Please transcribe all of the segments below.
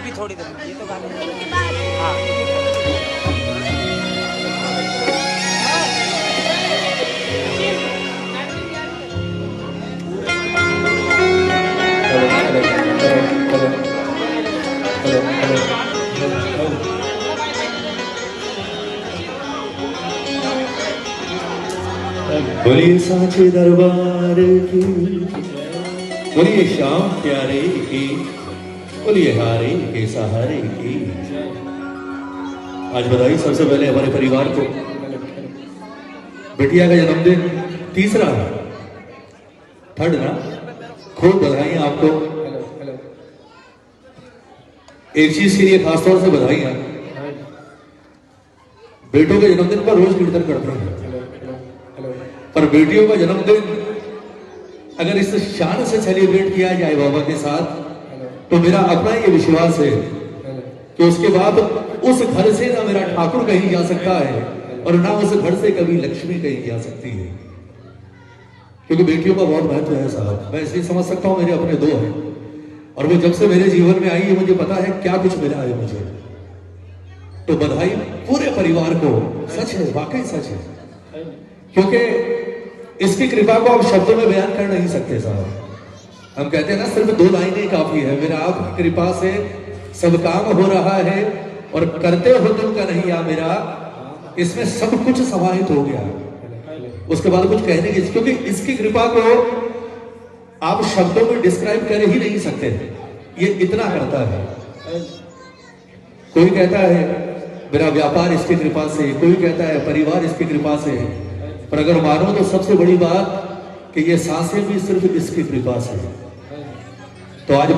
अभी थोड़ी देर में, ये तो गाने हाँ। बोलिए सांचे दरबार की, बोलिए श्याम प्यारे की, बोलिए हारे के सहारे की। आज बधाई सबसे पहले हमारे परिवार को, बिटिया का जन्मदिन तीसरा थर्ड ना, खूब बधाई आपको। एक चीज के लिए खासतौर से बधाई है, बेटों के जन्मदिन पर रोज कीर्तन करते हैं, पर बेटियों का जन्मदिन अगर इस शान से सेलिब्रेट किया जाए बाबा के साथ, तो मेरा अपना ये विश्वास है कि उसके बाद उस घर से ना मेरा ठाकुर कहीं जा सकता है और ना उस घर से कभी लक्ष्मी कहीं जा सकती है, क्योंकि बेटियों का बहुत महत्व है साहब। मैं इसलिए समझ सकता हूँ, मेरे अपने दो हैं और वो जब से मेरे जीवन में आई है मुझे पता है क्या कुछ मिला है मुझे। तो बधाई पूरे परिवार को, सच है, वाकई सच है, क्योंकि इसकी कृपा को आप शब्दों में बयान कर नहीं सकते साहब। हम कहते हैं ना सिर्फ दो लाइनें काफी है, मेरा आपकी कृपा से सब काम हो रहा है और करते हो तुम का नहीं आ मेरा, इसमें सब कुछ समाहित हो गया। उसके बाद कुछ कहने की, क्योंकि इसकी कृपा को आप शब्दों में डिस्क्राइब कर ही नहीं सकते, ये इतना करता है। कोई कहता है मेरा व्यापार इसकी कृपा से, कोई कहता है परिवार इसकी कृपा से, पर अगर मानो तो सबसे बड़ी बात कि ये सांसें भी सिर्फ इसकी कृपा से। तो आज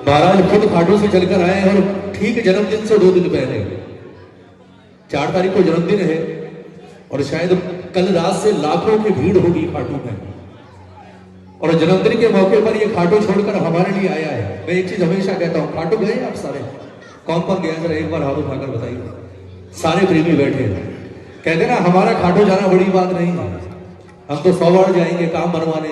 महाराज खुद खाटू से चलकर आए और ठीक जन्मदिन से 2 दिन पहले 4 तारीख को जन्मदिन है और शायद कल रात से लाखों की भीड़ होगी खाटू में, और जन्मदिन के मौके पर ये खाटू छोड़कर हमारे लिए आया है। मैं एक चीज हमेशा कहता हूँ, खाटू गए आप सारे? कौन कौन गया जरा एक बार हाथ उठाकर बताइए। सारे प्रेमी बैठे हैं, कहते ना हमारा खाटू जाना बड़ी बात नहीं है, हम तो 100 बार जाएंगे काम बनवाने,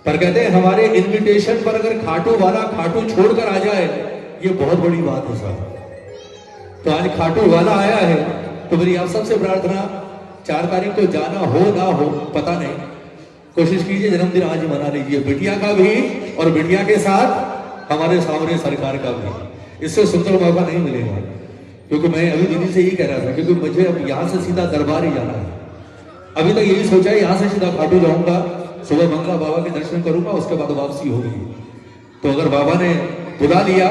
पर कहते हैं हमारे इनविटेशन पर अगर खाटू वाला खाटू छोड़कर आ जाए ये बहुत बड़ी बात है साहब। तो आज खाटू वाला आया है, तो मेरी आप सबसे प्रार्थना, 4 तारीख को जाना हो ना हो पता नहीं, कोशिश कीजिए जन्मदिन आज ही मना लीजिए, बिटिया का भी और बिटिया के साथ हमारे सामने सरकार का भी। इससे सुंदर मौका नहीं मिलेगा, क्योंकि मैं अभी दीदी से यही कह रहा था, क्योंकि मुझे अब यहाँ से सीधा दरबार ही जाना है। अभी तक यही सोचा है यहाँ से सीधा खाटू जाऊंगा, सुबह मंगला बाबा के दर्शन करूंगा, उसके बाद वापसी होगी। तो अगर बाबा ने बुला लिया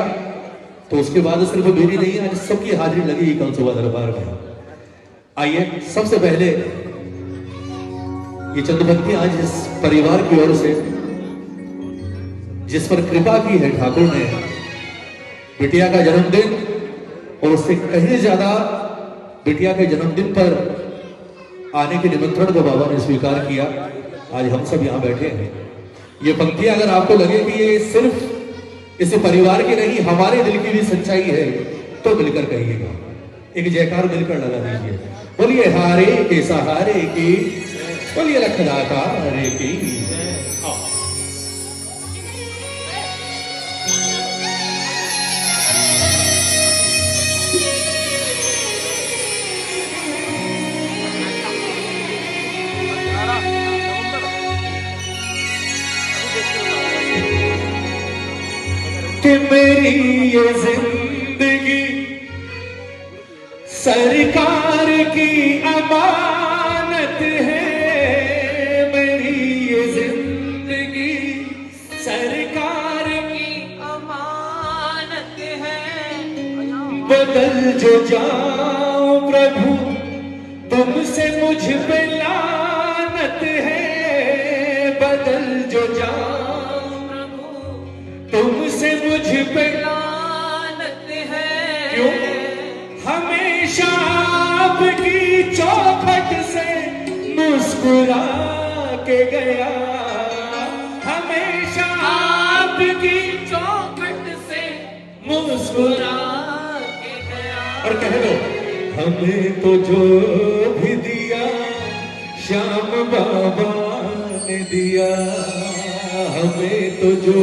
तो उसके बाद सिर्फ मेरी नहीं, आज सबकी हाजिरी लगेगी कल सुबह दरबार में। आइए सबसे पहले ये चंद पंक्ति आज इस परिवार की ओर से, जिस पर कृपा की है ठाकुर ने, बिटिया का जन्मदिन और उससे कहीं ज्यादा बिटिया के जन्मदिन पर आने के निमंत्रण को बाबा ने स्वीकार किया। आज हम सब यहाँ बैठे हैं। ये पंक्तियां अगर आपको लगे कि ये सिर्फ इस परिवार की नहीं, हमारे दिल की भी सच्चाई है, तो मिलकर कहिएगा, एक जयकार मिलकर लगा दीजिए। बोलिए हारे के सहारे की, बोलिए लखदाता की। कि मेरी ये जिंदगी सरकार की अमानत है, मेरी ये जिंदगी सरकार की अमानत है। बदल जो जाऊं प्रभु तुमसे मुझ पे लानत है, बदल जो जाऊं तुमसे मुझ पे लानत है। क्यों? हमेशा आपकी चौखट से मुस्कुरा के गया, हमेशा आपकी चौखट से मुस्कुरा के गया। और कह दो, हमें तो जो भी दिया श्याम बाबा ने दिया। हमें तो जो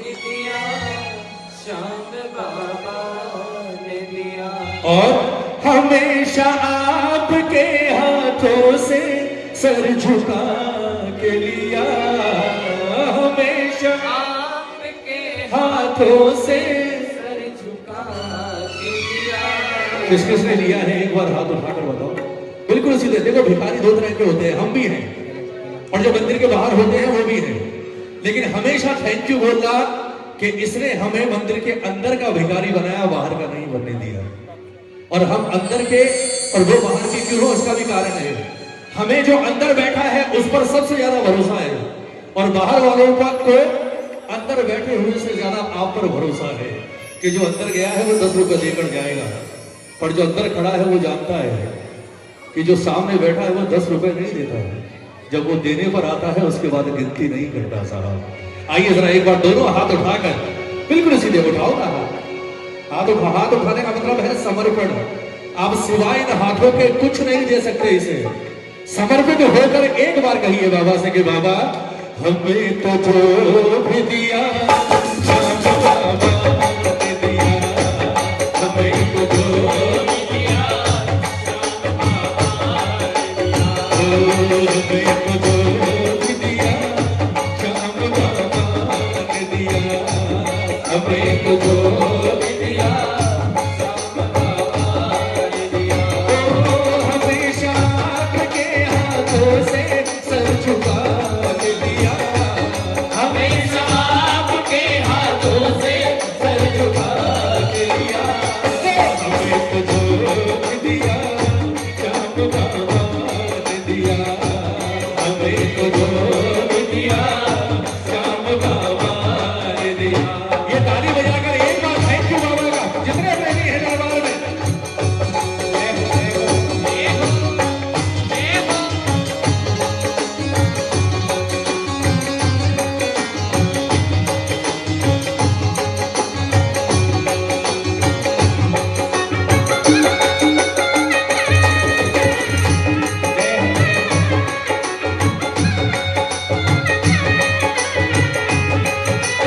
दिया श्याम बाबा ने दिया। और हमेशा आपके हाथों से सर झुका के लिया, हमेशा आपके हाथों से। सर झुका के दिया। किस किसने लिया है एक बार हाथ उठाकर बताओ। बिल्कुल सीधे। देखो भिखारी दो तरह के होते हैं, हम भी हैं और जो मंदिर के बाहर होते हैं वो भी हैं, लेकिन हमेशा थैंक यू बोल रहा कि इसने हमें मंदिर के अंदर का भिखारी बनाया, बाहर का नहीं बनने दिया। और हम अंदर के और वो बाहर के क्यों हो, इसका भी कारण है। हमें जो अंदर बैठा है उस पर सबसे ज्यादा भरोसा है, और बाहर वालों पर को अंदर बैठे हुए से ज्यादा आप पर भरोसा है कि जो अंदर गया है वो 10 रुपए देकर जाएगा, पर जो अंदर खड़ा है वो जानता है कि जो सामने बैठा है वो 10 रुपए नहीं देता है। जब वो देने पर आता है उसके बाद गिनती नहीं करता साहब। आइए जरा एक बार दोनों हाथ उठाकर बिल्कुल सीधे उठाओ ना हाथ हाथ उठाने का मतलब है समर्पण। आप सिवाय इन हाथों के कुछ नहीं दे सकते इसे। समर्पित होकर एक बार कहिए बाबा से कि बाबा हमें तो जो भी दिया बाबा ने दिया, हमें तो जो भी दिया हमें तो जो भी दिया श्याम बाबा ने दिया, हमें तो जो भी दिया श्याम बाबा ने दिया। हमेशा आपके हाथों से सर झुका के दिया, हमेशा आपके हाथों से सर झुका के दिया, हमें तो जो भी दिया श्याम बाबा ने दिया, हमें तो जो भी दिया श्याम बाबा ने दिया। ये ताली बजाकर एक बार थैंक यू बाबा का, जितने प्रेमी हैं दरबार में।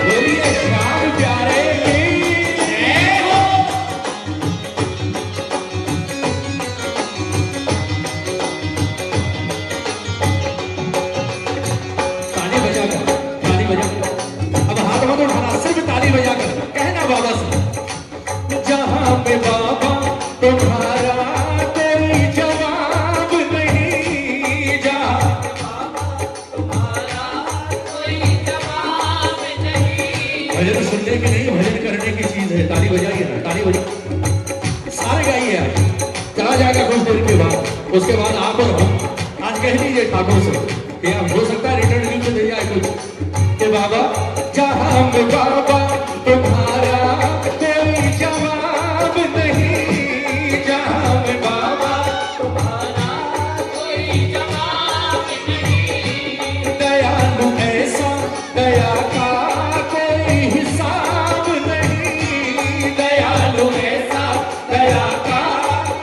बोलिए श्याम प्यारे की जय हो। ताली बजाकर, ताली बजाकर, अब हाथ मत उठाना, सिर्फ ताली बजाकर कहना बाबा से, जहां पे बाबा तुम्हारा कोई जवाब नहीं, जहां तुम्हारा कोई जवाब नहीं। भजन सुनने की नहीं, भजन करने की चीज है। ताली बजाइए ना, ताली बजा, सारे गाइए आप। चला जाएगा कुछ देर के बाद, उसके बाद आप और हम आज कह दीजिए ठाकुर से कि अब हो सकता है रिटर्न गिफ्ट दे जाए कुछ, कि बाबा जहां में बाबा तुम्हारा कोई जवाब नहीं, जहां में बाबा तुम्हारा कोई जवाब नहीं। दयालु ऐसा दया का कोई हिसाब नहीं, दयालु ऐसा दया का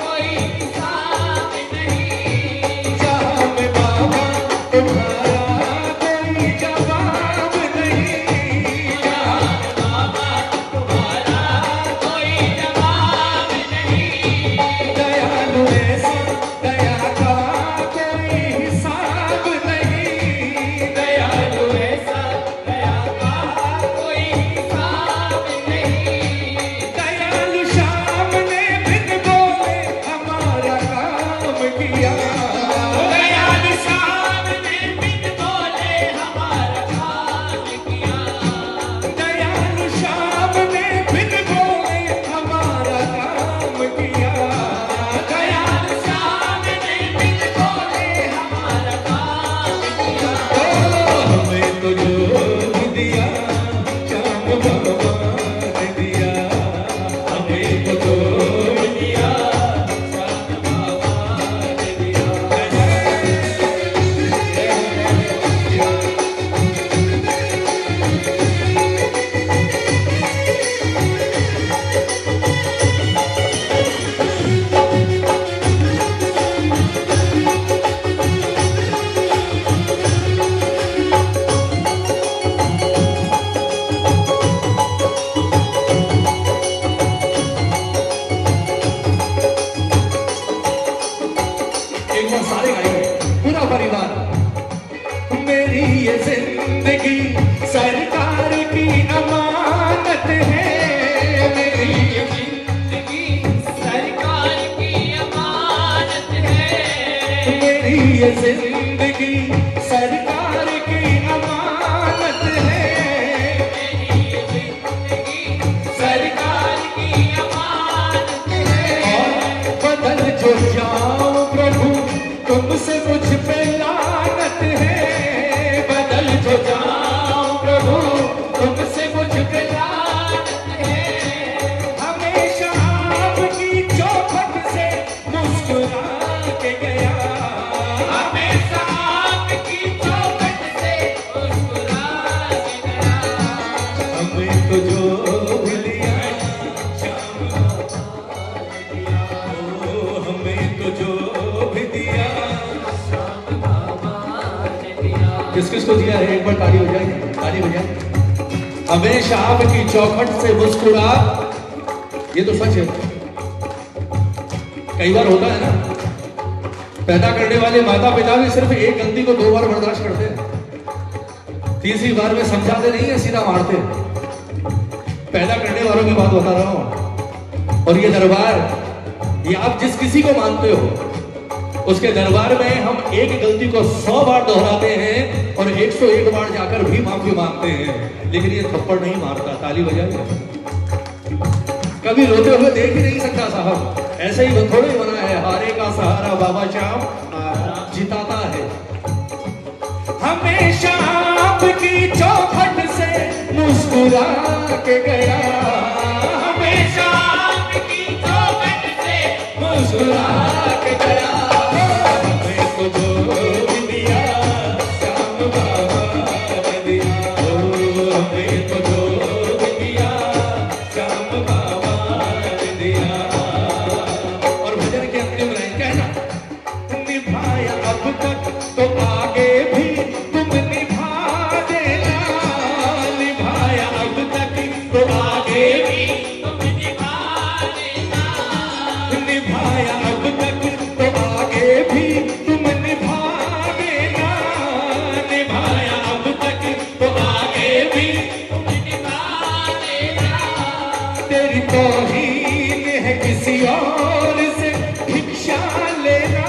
कोई हिसाब नहीं। जहां में बाबा तुम्हारा कोई जवाब नहीं, जहां कुछ तो दिया है, एक बार ताली हो जाए, ताली हो जाए। हमेशा आपकी चौखट से मुस्कुरा, ये तो सच है। कई बार होता है ना, पैदा करने वाले माता पिता भी सिर्फ एक गलती को 2 बार बर्दाश्त करते हैं, तीसरी बार में समझाते नहीं है, सीधा मारते हैं। पैदा करने वालों की बात बता रहा हूं। और ये दरबार, ये आप जिस किसी को मानते हो, उसके दरबार में हम एक गलती को 100 बार दोहराते हैं और 101 बार जाकर भी माफी मांगते हैं, लेकिन ये थप्पड़ नहीं मारता। ताली बजाइए। कभी रोते हुए देख ही नहीं सकता साहब, ऐसे ही थोड़े ही बना है, हारे का सहारा बाबा श्याम जिताता है। हमेशा आपकी चौखट से मुस्कुरा के गया, हमेशा आपकी चौखट से मुस्कुरा के गया। हमें तो जो दिया श्याम बाबा ने दिया, हमें तो जो दिया श्याम बाबा ने दिया। और भजन के अंतिम लाइन क्या है ना, निभाया अब तक तो आगे भी तुम निभा देना, निभाया अब तक तो आगे भी तुम निभा देना, निभाया अब तक तो आगे भी तुम निभा देना, निभाया अब तक तो आगे भी तुम निभा देना। तेरी तौहीन है किसी और से भिक्षा लेना,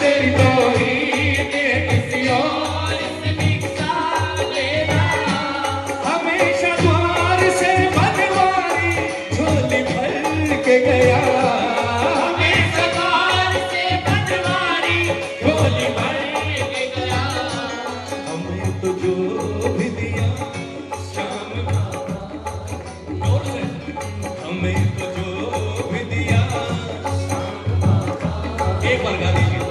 तेरी तौहीन है किसी और इस भिक्षा लेना, हमेशा द्वार से बनवारी झोली भर के गया, हमें सवार से बनवारी झोली भर के गया। हमें तो जो भी दिया श्याम बाबा, जोर से, हमें तो जो भी दिया श्याम बाबा। एक बार गा दीजिए।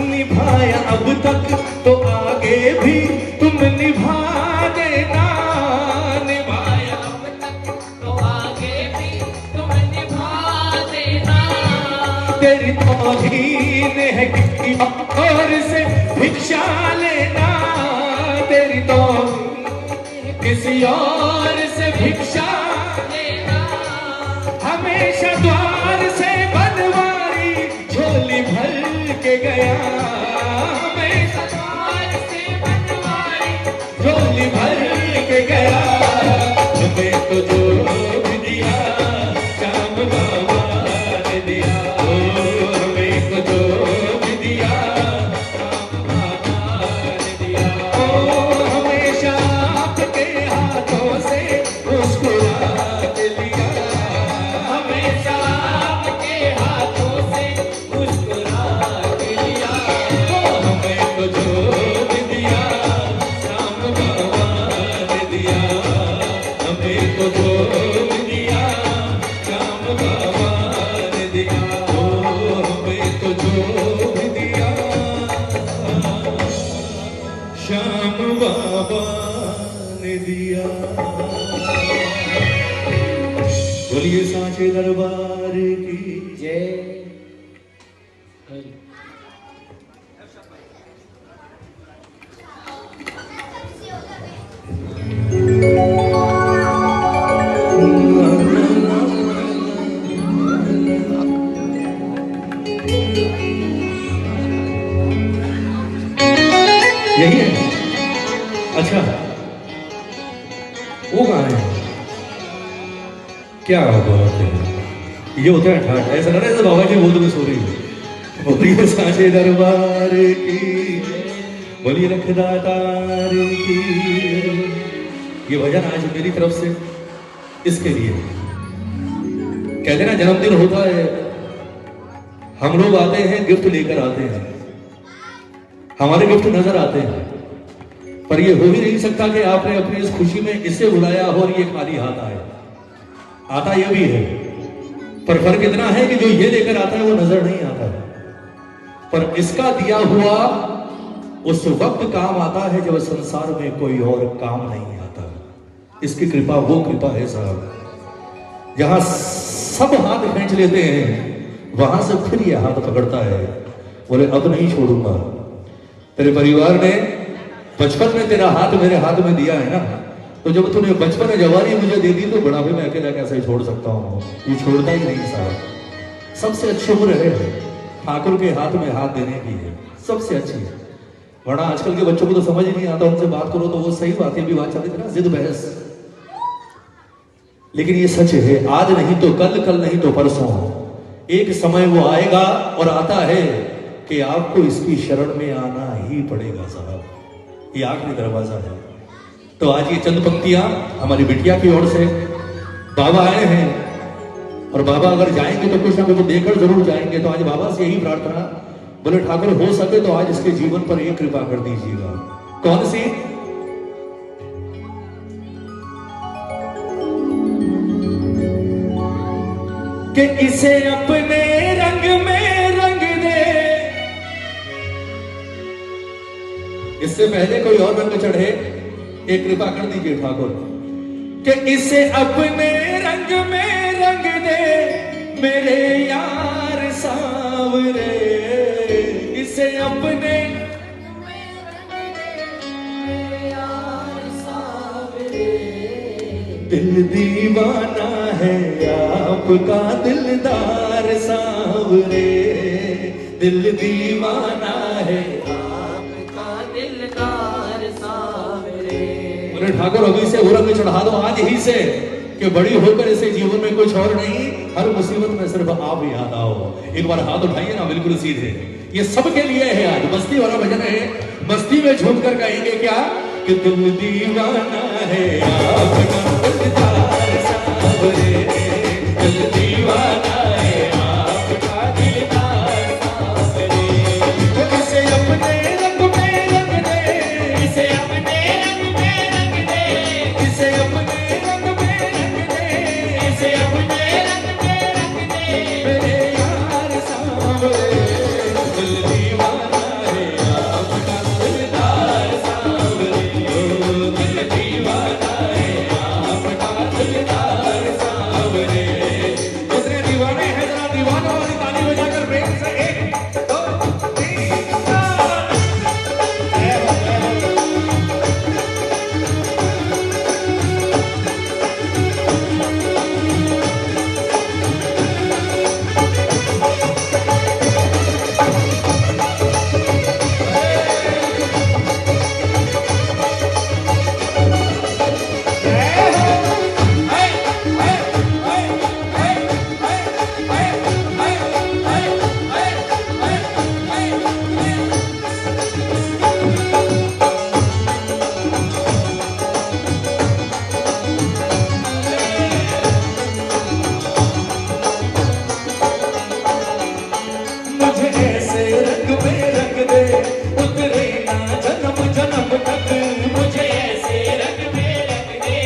निभाया अब तक तो आगे भी तुम निभा देना, निभाया अब तक तो आगे भी तुम निभा देना, तेरी तौहीन है किसी और से भिक्षा लेना, तेरी तौहीन किसी और से भिक्षा लेना, हमेशा द्वार से बनवारी झोली भर के गया, हमेशा सवार से बनवारी झोली भर के गया। हमें तो जो भी दिया श्याम बाबा ने दिया, ओ हमें तो जो भी दिया श्याम बाबा ने दिया। ओ हमेशा आपके हाथों से मुस्कुरा के लिया, हमेशा आपके हाथों से मुस्कुरा के लिया। ओ हमें तो जो भी दिया श्याम बाबा ने दिया, हमें तो जो भी दिया श्याम बाबा ने दिया, ओ हमें तो जो भी दिया श्याम बाबा ने दिया। बोलिए सांचे दरबार की जय। यही है। अच्छा, वो गाने क्या बात है, ये होता है ठाठ। ऐसा ना जैसे बाबा जी बोल में सो रही है। बोलिए सांचे दरबार की, बोलिए रखदातार की। ये भजन आज मेरी तरफ से इसके लिए। कहते ना जन्मदिन होता है, हम लोग आते हैं गिफ्ट लेकर आते हैं, हमारे गिफ्ट नजर आते हैं, पर ये हो ही नहीं सकता कि आपने अपनी इस खुशी में इसे बुलाया हो और ये खाली हाथ आए। आता ये भी है, पर फर्क इतना है कि जो ये लेकर आता है वो नजर नहीं आता है, पर इसका दिया हुआ उस वक्त काम आता है जब संसार में कोई और काम नहीं आता। इसकी कृपा वो कृपा है साहब, जहां सब हाथ खींच लेते हैं वहां से फिर ये हाथ पकड़ता है, बोले अब नहीं छोड़ूंगा। तेरे परिवार ने बचपन में तेरा हाथ मेरे हाथ में दिया है ना, तो जब तूने बचपन में जवानी मुझे दे दी तो बुढ़ापे में अकेला कैसे छोड़ सकता हूँ? ये छोड़ता ही नहीं साहब। सबसे अच्छी उम्र है ठाकुर के हाथ में हाथ देने की है, सबसे अच्छी है। वरना आजकल के बच्चों को तो समझ ही नहीं आता, उनसे बात करो तो वो सही बात है, भी बात चलती थी ना, जिद बहस। लेकिन ये सच है, आज नहीं तो कल, कल नहीं तो परसों, एक समय वो आएगा और आता है कि आपको इसकी शरण में आना ही पड़ेगा साहब। ये आखिरी दरवाजा है। तो आज ये चंद पंक्तियां हमारी बिटिया की ओर से बाबा आए हैं, और बाबा अगर जाएंगे तो कुछ ना कुछ देकर जरूर जाएंगे। तो आज बाबा से यही प्रार्थना, बोले ठाकुर हो सके तो आज इसके जीवन पर एक कृपा कर दीजिएगा। कौन सी? कि इसे अपने रंग में रंग दे। इससे पहले कोई और रंग चढ़े, एक कृपा कर दीजिए ठाकुर कि इसे अपने रंग में रंग दे मेरे यार सांवरे। इसे अपने दिल दीवाना है आपका दिलदार सांवरे। दिल दीवाना है आपका दिलदार सांवरे। बोले ठाकुर अभी से उरंग चढ़ा दो आज ही से, कि बड़ी होकर इसे जीवन में कुछ और नहीं, हर मुसीबत में सिर्फ आप याद आओ। एक बार हाथ उठाइए ना बिल्कुल सीधे। ये सबके लिए है, आज मस्ती वाला भजन है। मस्ती में झूम कर कहेंगे क्या कि दिल दीवाना है आपका दिलदार सांवरे। दिल दीवाना है आपका दिलदार सांवरे। इसे अपने रंग में रंग दे। इसे अपने रंग में रंग दे। इसे अपने रंग में रंग दे। इसे अपने रंग में रंग दे मेरे यार सांवरे। दिल दीवाना है आपका दिलदार सांवरे। दिल दीवाना है आपका दिलदार सांवरे। कितने दीवाने हैं, जरा दीवानों वाली ताली बजाकर प्रेम से 1 2 3 4। मुझे ऐसे रंग में रंग दे उतरे ना जन्म जन्म तक। मुझे ऐसे रंग में रंग दे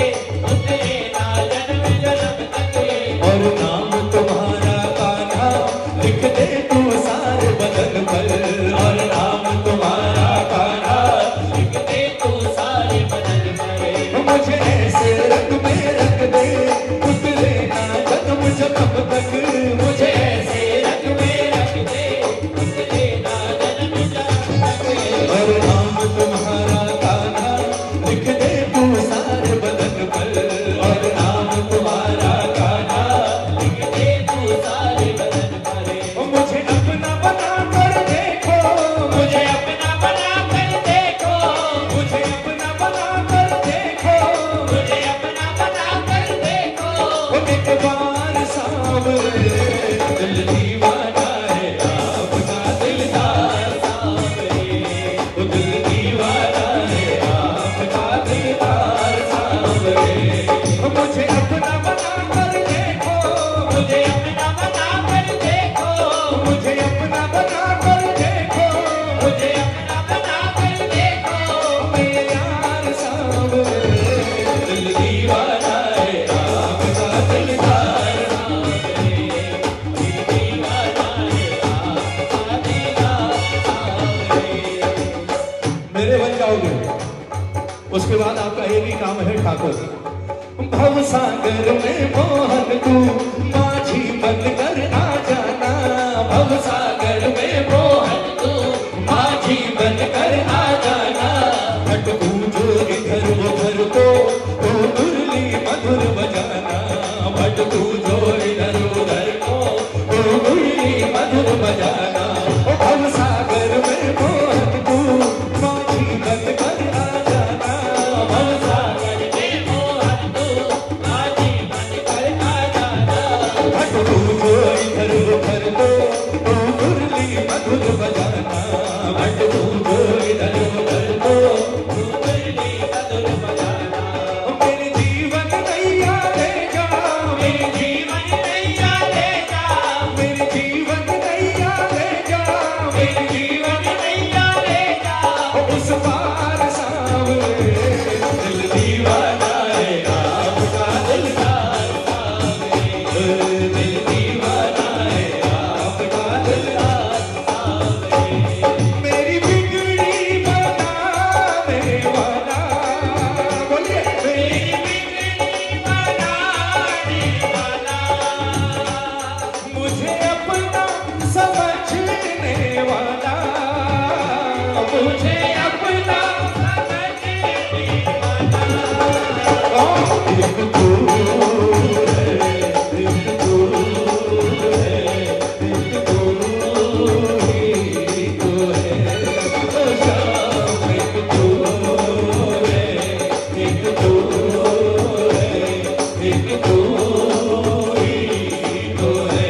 उतरे ना जन्म जन्म तक। और नाम तुम्हारा कान्हा लिख दे तू सारे बदन पर। और नाम तुम्हारा कान्हा लिख दे तू सारे बदन पर। मुझे ऐसे रंग में रंग दे उतरे ना जन्म जन्म तक। मुझे ऐसे रंग में रंग दे उतरे ना जन्म जन्म तक। और नाम तुम्हारा कान्हा लिख दे तू सारे बदन पर। और नाम तुम्हारा कान्हा लिख दे तू सारे बदन पर। मुझे अपना बना कर देखो। मुझे अपना बना कर देखो। मुझे अपना बना कर देखो। मुझे अपना बना कर देखो। एक बार सांवरे। दिल दीवाना है आपका दिलदार सांवरे। दिल दीवाना है आपका दिलदार सांवरे। मुझे अपना बना कर देखो। मुझे अपना बना कर देखो। मुझे अपना बना कर देखो। मुझे अपना बना कर देखो मेरे यार सांवरे। दिल दीवाना है आपका दिलदार सांवरे। दिल दीवाना है आपका दिलदार सांवरे। मेरे बन जाओगे, उसके बाद आपका एक ही काम है ठाकुर। भव सागर में मोहन तू माझी बन कर आ जाना। भव सागर में मोहन तू माझी बन कर आ जाना। घट एक तू है, एक तू है, एक तू ही तो है। ओ शाम एक तू है, एक तू है, एक तू ही तो है।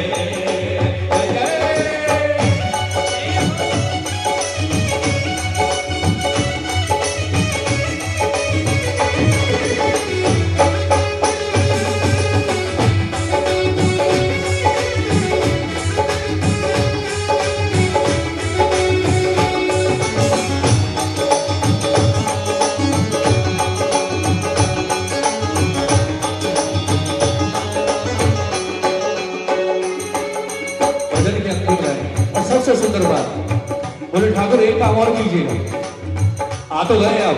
भजन के अंतिम लाइन और सबसे सुंदर बात, बोले ठाकुर एक काम और कीजिएगा। आ तो गए आप,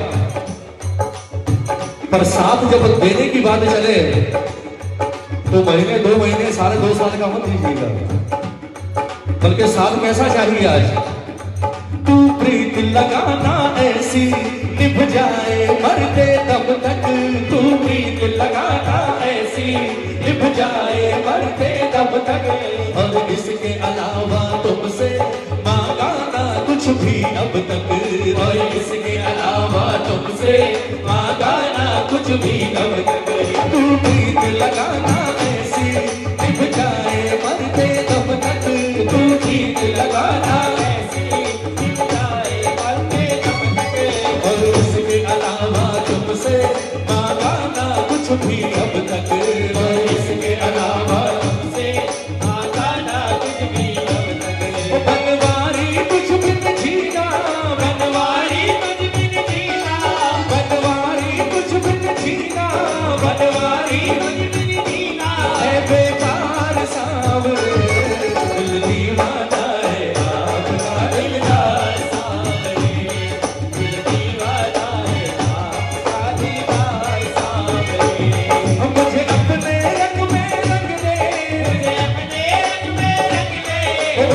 पर साथ जब देने की बात चले तो महीने 2 महीने साढ़े 2 साल का मत दीजिएगा, बल्कि साथ कैसा चाहिए आज। तू प्रीत लगाना ऐसी निभ जाए मरते दम तक, तू प्रीत लगाना ऐसी निभ जाए मरते दम तक, और इसके अलावा तुमसे मांगा ना कुछ भी अब तक, और इसके अलावा तुमसे मांगा ना कुछ भी अब तक। तू प्रीत लगाना ऐसी निभ जाए मरते दम तक, तू प्रीत लगाना ऐसी निभ जाए मरते दम तक, और इसके अलावा तुमसे मांगा ना कुछ भी अब तक, और इसके अलावा तुमसे मांगा ना कुछ भी अब तक। बनवारी कुछ बिन जीना, बनवारी कुछ बिन जीना, बनवारी कुछ बिन जीना, बनवारी कुछ बिन जीना है बेकार सांवरे, दिल दीवाना है आपका दिलदार सांवरे, दिल दीवाना है आपका दिलदार सांवरे। मुझे अपने रंग में रंग दे, मुझे अपने रंग में रंग दे,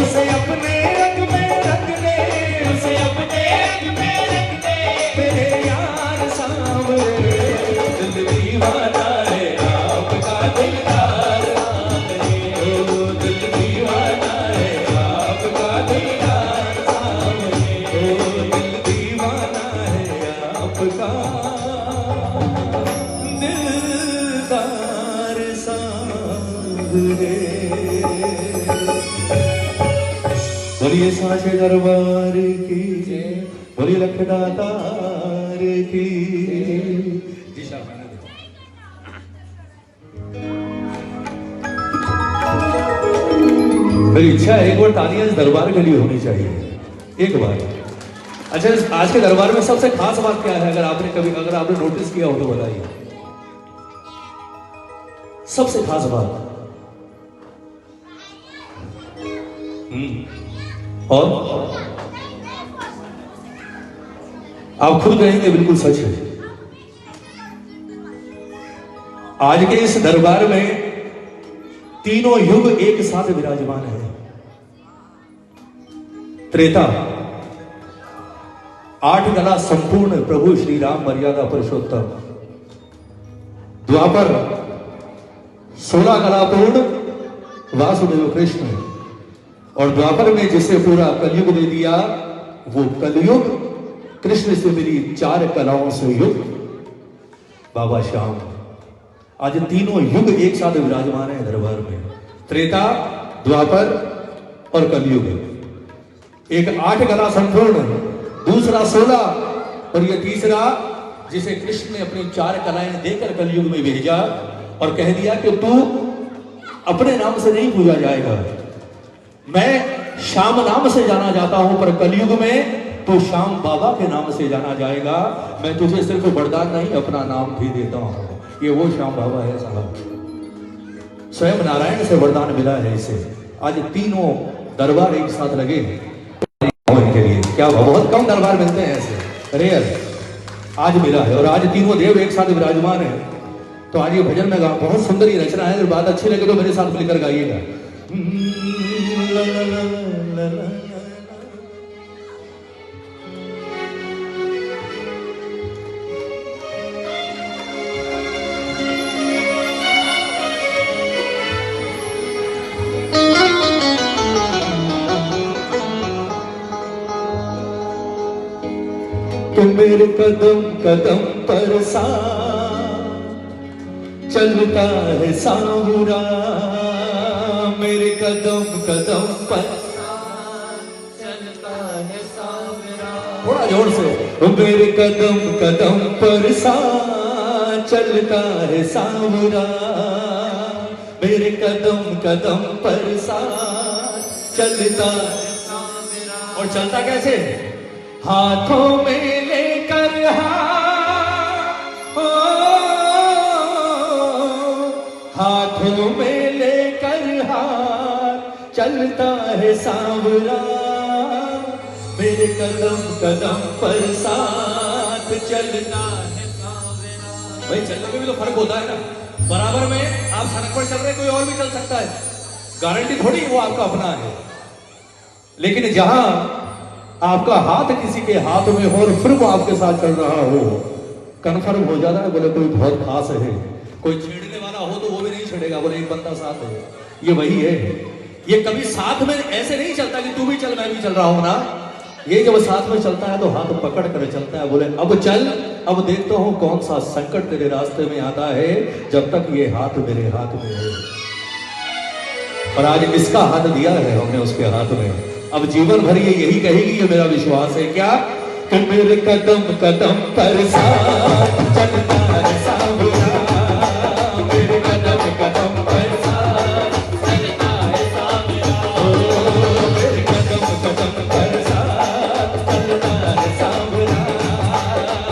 उसे अपने रंग में रंग दे, उसे अपने रंग में रंग दे, मेरे यार सांवरे, दिल दीवाना है आपका दिलदार सांवरे, ओ दिल दीवाना है आपका दिलदार सांवरे, ओ दिल दीवाना है आपका दिलदार सांवरे। बोलिए साचे दरबार की, बोलिए लखदातार की। जी साहब मेरी इच्छा है एक बार तालियां इस दरबार के लिए होनी चाहिए, एक बार। अच्छा, आज के दरबार में सबसे खास बात क्या है, अगर आपने नोटिस किया हो तो बताइए। सबसे खास बात और आप खुद कहेंगे बिल्कुल सच है। आज के इस दरबार में तीनों युग एक साथ विराजमान है। त्रेता 8 कला संपूर्ण प्रभु श्री राम मर्यादा पुरुषोत्तम, द्वापर 16 कला पूर्ण वासुदेव कृष्ण, और द्वापर में जिसे पूरा कलयुग दे दिया वो कलयुग कृष्ण से मिली 4 कलाओं से युक्त बाबा श्याम। आज तीनों युग एक साथ विराजमान है दरबार में, त्रेता, द्वापर और कलयुग। एक 8 कला संपूर्ण, दूसरा 16, और ये तीसरा जिसे कृष्ण ने अपनी 4 कलाएं देकर कलयुग में भेजा और कह दिया कि तू अपने नाम से नहीं पूजा जाएगा, मैं श्याम नाम से जाना जाता हूं, पर कलयुग में तो श्याम बाबा के नाम से जाना जाएगा। मैं तुझे सिर्फ वरदान नहीं अपना नाम भी देता हूं। ये वो श्याम बाबा है साहब, स्वयं नारायण से वरदान मिला है इसे। आज तीनों दरबार एक साथ लगे के लिए, क्या बहुत कम दरबार मिलते हैं ऐसे, रेयर आज मिला है। और आज तीनों देव एक साथ विराजमान है। तो आज ये भजन में बहुत सुंदर ही रचना है। अगर बात अच्छी लगे तो मेरे साथ मिलकर गाइएगा। मेरे कदम कदम पर चलता है सांवरा, मेरे कदम कदम पर चलता है सांवरा। थोड़ा जोर से। मेरे कदम कदम पर चलता है सांवरा, मेरे कदम कदम पर चलता है सांवरा। और चलता कैसे? हाथों में लेकर हाथों में लेकर हाथ चलता है सांवरा, मेरे कदम कदम पर साथ चलता है सांवरा। भाई चलने में भी तो फर्क होता है ना। बराबर में आप सड़क पर चल रहे, कोई और भी चल सकता है, गारंटी थोड़ी वो आपका अपना है। लेकिन जहां आपका हाथ किसी के हाथ में हो और फिर वो आपके साथ चल रहा हो, कन्फर्म हो जाता है, बोले कोई बहुत खास है। कोई छेड़ने वाला हो तो वो भी नहीं छेड़ेगा, बोले एक बंदा साथ है। ये वही है। ये कभी साथ में ऐसे नहीं चलता कि तू भी चल मैं भी चल रहा हूं ना। ये जब साथ में चलता है तो हाथ पकड़ कर चलता है, बोले अब चल, अब देखता हूं कौन सा संकट तेरे रास्ते में आता है, जब तक ये हाथ मेरे हाथ में है। और आज इसका हाथ दिया है हमने उसके हाथ में, अब जीवन भर ये यही कहेगी, ये मेरा विश्वास है। क्या? कि मेरे कदम कदम पर साथ चलता है सांवरा, मेरे कदम कदम पर साथ चलता है सांवरा, मेरे कदम कदम पर साथ चलता है सांवरा,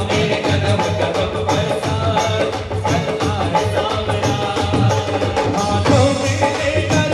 मेरे कदम कदम पर साथ चलता है सांवरा। हाथों में लेकर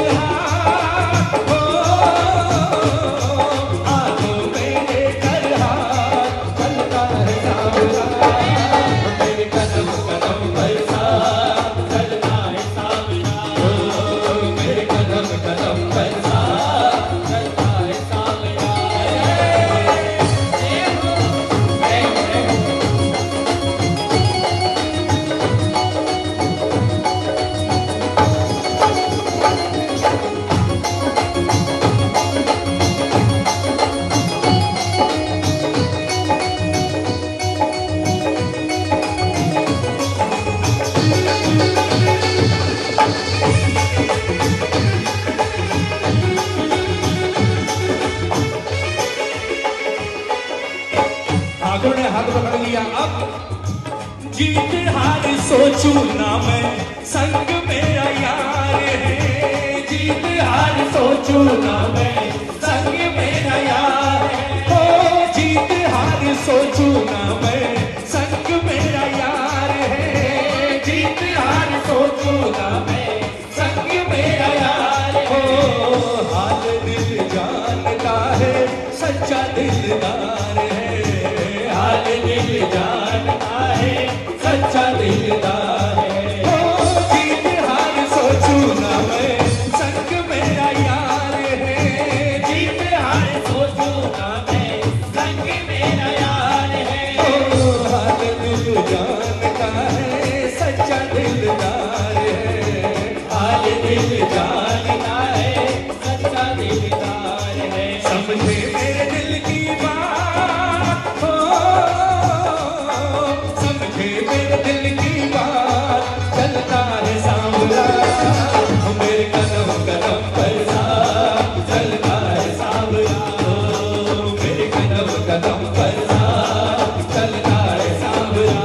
हाथ पकड़ लिया। अब जीत हार सोचू ना मैं, संग मेरा यार है। जीत हार सोचू ना मैं, संग मेरा यार है। ओ जीत हार सोचू ना मैं, संग मेरा यार है। जीत हार सोचू ना मैं, संग मेरा यार है। ओ हाल दिल जानता है, सच्चा दिलदार है। हाल दिल जानता है, सच्चा दिलदार है। ओ जीत हार सोचू ना मैं, संग मेरा यार है। जीत हार सोचू ना मैं, संग मेरा यार है। ओ हाल दिल जानता है, सच्चा दिलदार है। हाल दिल जानता है, सच्चा दिलदार है। समझे मेरे दिल की बात, समझे मेरे दिल की बात, चलता है सांवरा मेरे कदम कदम पर साथ, चलता है सांवरा मेरे कदम कदम पर साथ, चलता है सांवरा।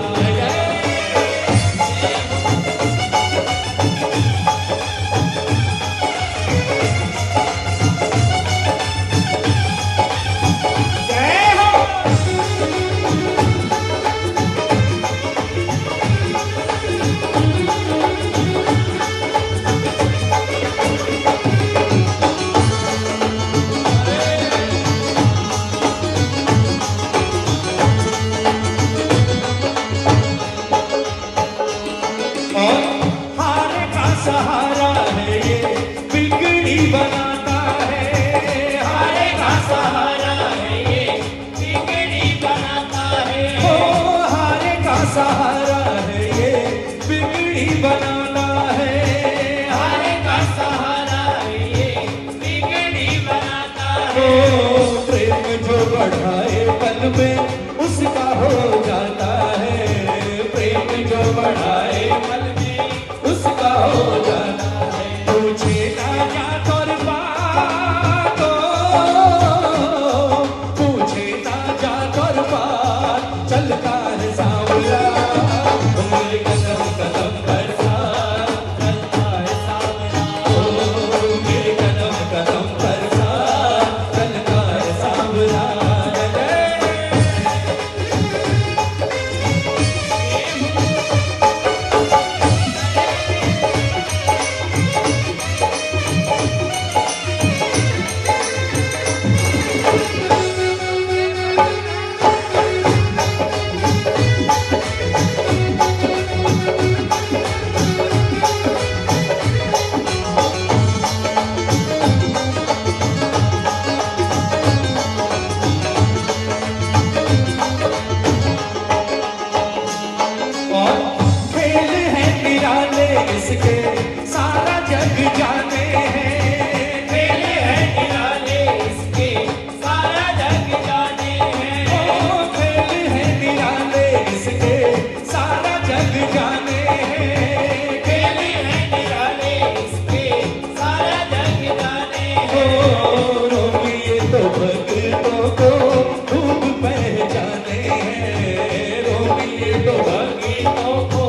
सहारा है ये, बिगड़ी बनाता है। हारे का सहारा है ये, बिगड़ी बनाता है। ओ हारे का सहारा है ये, बिगड़ी बनाता है। हारे का सहारा है ये, बिगड़ी बनाता है। ओ प्रेम जो बढ़ाए पल में, उसका हो इसके सारा जग जाने हैं। खेल है निराले इसके सारा जग जाने हैं। ओ खेल है निराले इसके सारा जग जाने हैं। खेल है निराले इसके सारा जग जाने हैं। ओ रोमिए तो भक्तों को खूब पहचाने हैं। रोमिए तो गीतों को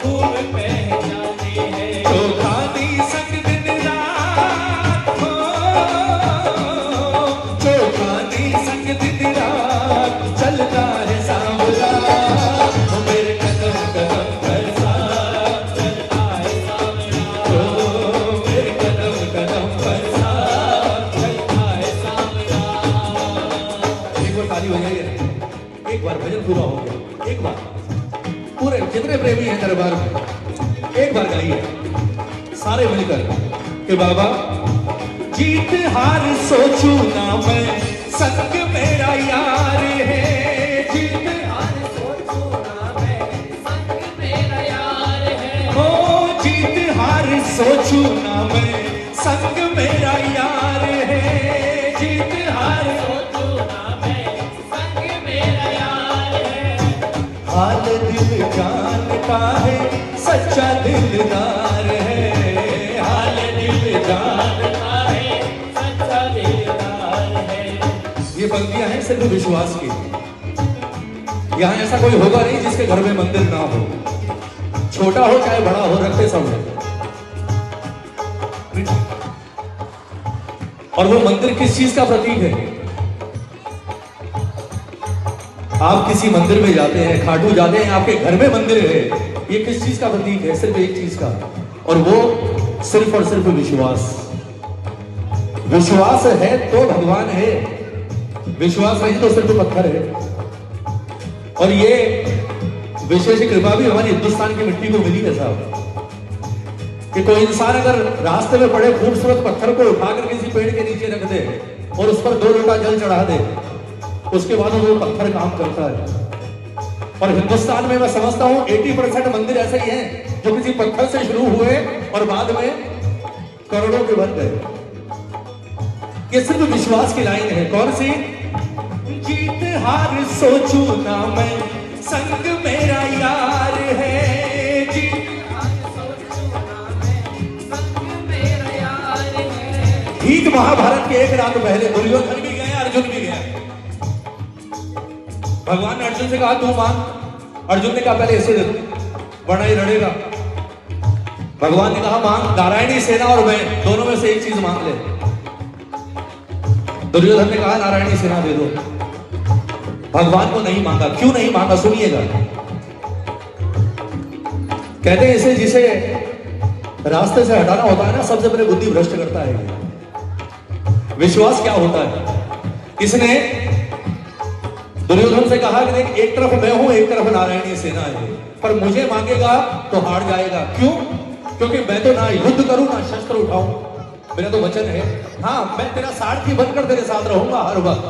खूब पहचाने हैं। तो खानी संग दिन रात हो, जो खानी संग दिन रात चलता है सांवला। ओ मेरे कदम कदम पर साथ चलता है सांवला। ओ मेरे कदम कदम पर साथ। चलता है सांवला। एक बार ताली हो जाइए, एक बार भजन पूरा हो गया। एक बार पूरे जितने प्रेमी हैं दरबार में एक बार गाइए सारे मिलकर कि बाबा जीत हार सोचू ना मैं, संग मेरा यार है। जीत हार सोचू ना मैं, संग मेरा यार है। हो, जीत हार सोचू ना मैं, संग मेरा यार है। जीत हार सोचू ना मैं, संग मेरा यार है। हाल दिल जानता है, सच्चा दिलदार है। हाल दिल जानता है सच्चा दिलदार है। ये पंक्तियां हैं सिर्फ विश्वास की। यहाँ ऐसा कोई होगा नहीं जिसके घर में मंदिर ना हो, छोटा हो चाहे बड़ा हो, रखते सब हैं। और वो मंदिर किस चीज का प्रतीक है? आप किसी मंदिर में जाते हैं, खाटू जाते हैं, आपके घर में मंदिर है, ये किस चीज का प्रतीक है? सिर्फ एक चीज का, और वो सिर्फ और सिर्फ विश्वास। विश्वास है तो भगवान है, विश्वास नहीं तो सिर्फ पत्थर है। और ये विशेष कृपा भी हमारी हिंदुस्तान की मिट्टी को मिली है साहब, कि कोई इंसान अगर रास्ते में पड़े खूबसूरत पत्थर को उठाकर किसी पेड़ के नीचे रख दे और उस पर 2 लोटा जल चढ़ा दे, उसके बाद वो पत्थर काम करता है। और हिंदुस्तान में मैं समझता हूं 80% मंदिर ऐसे ही हैं जो किसी पत्थर से शुरू हुए और बाद में करोड़ों के बन गए। ये सिर्फ विश्वास की लाइन है। कौन सी? जीत हार सोचू ना मैं, संग मेरा यार है। जीत मेरा यार है। ठीक महाभारत के एक रात पहले दुर्योधन भी गया, अर्जुन भी गया। भगवान ने अर्जुन से कहा तू मांग। अर्जुन ने कहा पहले इसे दे दो वरना ये लड़ेगा। भगवान ने कहा मांग, नारायणी सेना और मैं दोनों में से एक चीज मांग ले। दुर्योधन ने कहा नारायणी सेना दे दो। भगवान को नहीं मांगा। क्यों नहीं मांगा? सुनिएगा। कहते हैं इसे जिसे रास्ते से हटाना होता है ना, सबसे पहले बुद्धि भ्रष्ट करता है। विश्वास क्या होता है? इसने दुर्योधन से कहा कि देख, एक तरफ मैं हूं, एक तरफ नारायणी सेना है, पर मुझे मांगेगा तो हार जाएगा। क्यों? क्योंकि मैं तो ना युद्ध करूं ना शस्त्र उठाऊं, मेरा तो वचन है। हाँ, मैं तेरा सारथी बनकर तेरे साथ रहूंगा हर वक्त।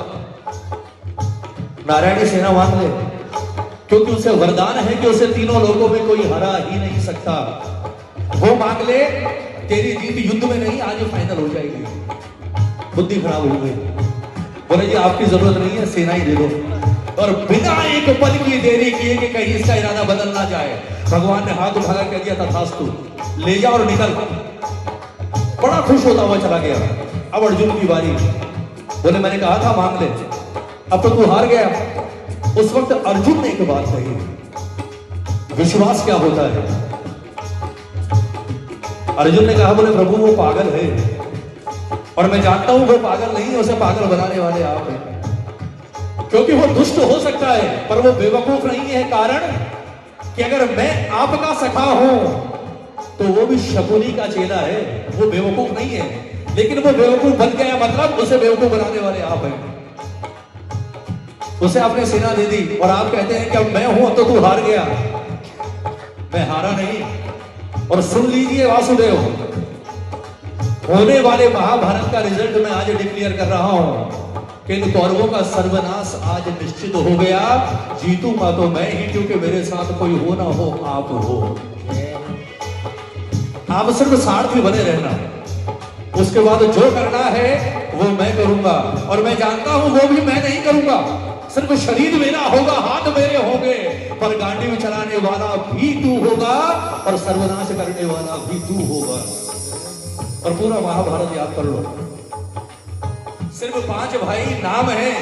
नारायणी सेना मांग ले, क्योंकि उसे वरदान है कि उसे तीनों लोगों में कोई हरा ही नहीं सकता। वो मांग ले, तेरी जीत युद्ध में नहीं आज फाइनल हो जाएगी। बुद्धि खराब हो गई। बोले जी आपकी जरूरत नहीं है, सेना ही दे दो। और बिना एक पल की देरी किए कि कहीं इसका इरादा बदल ना जाए, भगवान ने हाथ उठाकर कह दिया तथास्तु, ले जा और निकल। बड़ा खुश होता हुआ चला गया। अब अर्जुन की बारी। बोले मैंने कहा था मांग ले, अब तो तू हार गया। उस वक्त अर्जुन ने एक बात कही, विश्वास क्या होता है? अर्जुन ने कहा बोले प्रभु वो पागल है, और मैं जानता हूं वो पागल नहीं है, उसे पागल बनाने वाले आप हैं। क्योंकि वो दुष्ट हो सकता है पर वो बेवकूफ नहीं है। कारण कि अगर मैं आपका सखा हूं तो वो भी शकुनी का चेला है, वो बेवकूफ नहीं है। लेकिन वो बेवकूफ बन गया, मतलब उसे बेवकूफ बनाने वाले आप हैं। उसे आपने सेना दे दी और आप कहते हैं कि अब मैं हूं तो तू हार गया। मैं हारा नहीं। और सुन लीजिए वासुदेव, होने वाले महाभारत का रिजल्ट मैं आज डिक्लेयर कर रहा हूं कि इन कौरवों का सर्वनाश आज निश्चित हो गया। जीतूंगा तो मैं ही, क्योंकि मेरे साथ कोई हो ना हो आप हो। आप सिर्फ सारथी बने रहना, उसके बाद जो करना है वो मैं करूंगा, और मैं जानता हूं वो भी मैं नहीं करूंगा। सिर्फ शरीर मेरा होगा, हाथ मेरे होंगे, पर गांडी में चलाने वाला भी तू होगा और सर्वनाश करने वाला भी तू होगा। और पूरा महाभारत याद कर लो। सिर्फ 5 भाई नाम है,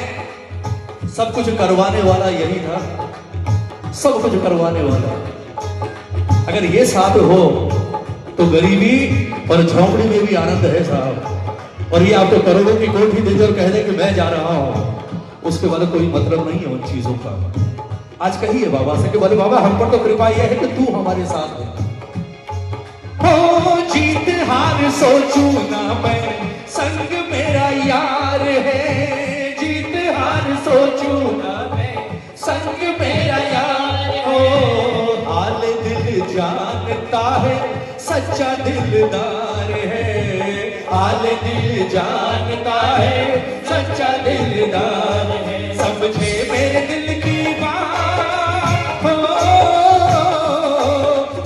सब कुछ करवाने वाला यही था, सब कुछ करवाने वाला। अगर ये साथ हो तो गरीबी और झोंपड़ी में भी आनंद है साहब। और ये आपको करोड़ों की कोठी देकर कह दे कि मैं जा रहा हूं, उसके बाद कोई मतलब नहीं है उन चीजों का। आज कहिए बाबा से कि बोले बाबा हम पर तो कृपा यह है कि तू हमारे साथ है। हो जीत हार सोचू ना मैं, संग मेरा यार है। जीत हार सोचू ना मैं, संग मेरा यार हो। हाल दिल जानता है, सच्चा दिलदार है। हाल दिल जानता है, सच्चा दिलदार है। समझे मेरे दिल की बात हो,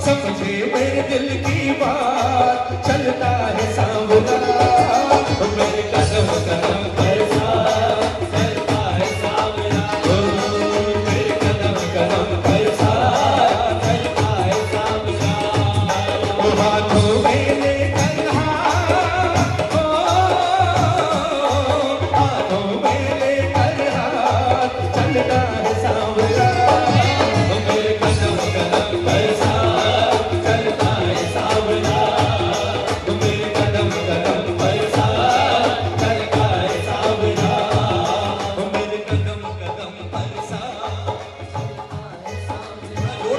समझे मेरे दिल की बात। चलता है सांवला मेरे कदम कदम पर साथ, चलता है सांवला मेरे कदम कदम पर साथ, चलता है सांवला। ओ हाथों में लेकर हाथ, ओ हाथों में लेकर हाथ, चलता है सांवला मेरे कदम कदम पर साथ, चलता है सांवला मेरे कदम कदम पर साथ, चलता है सांवला मेरे कदम कदम पर साथ।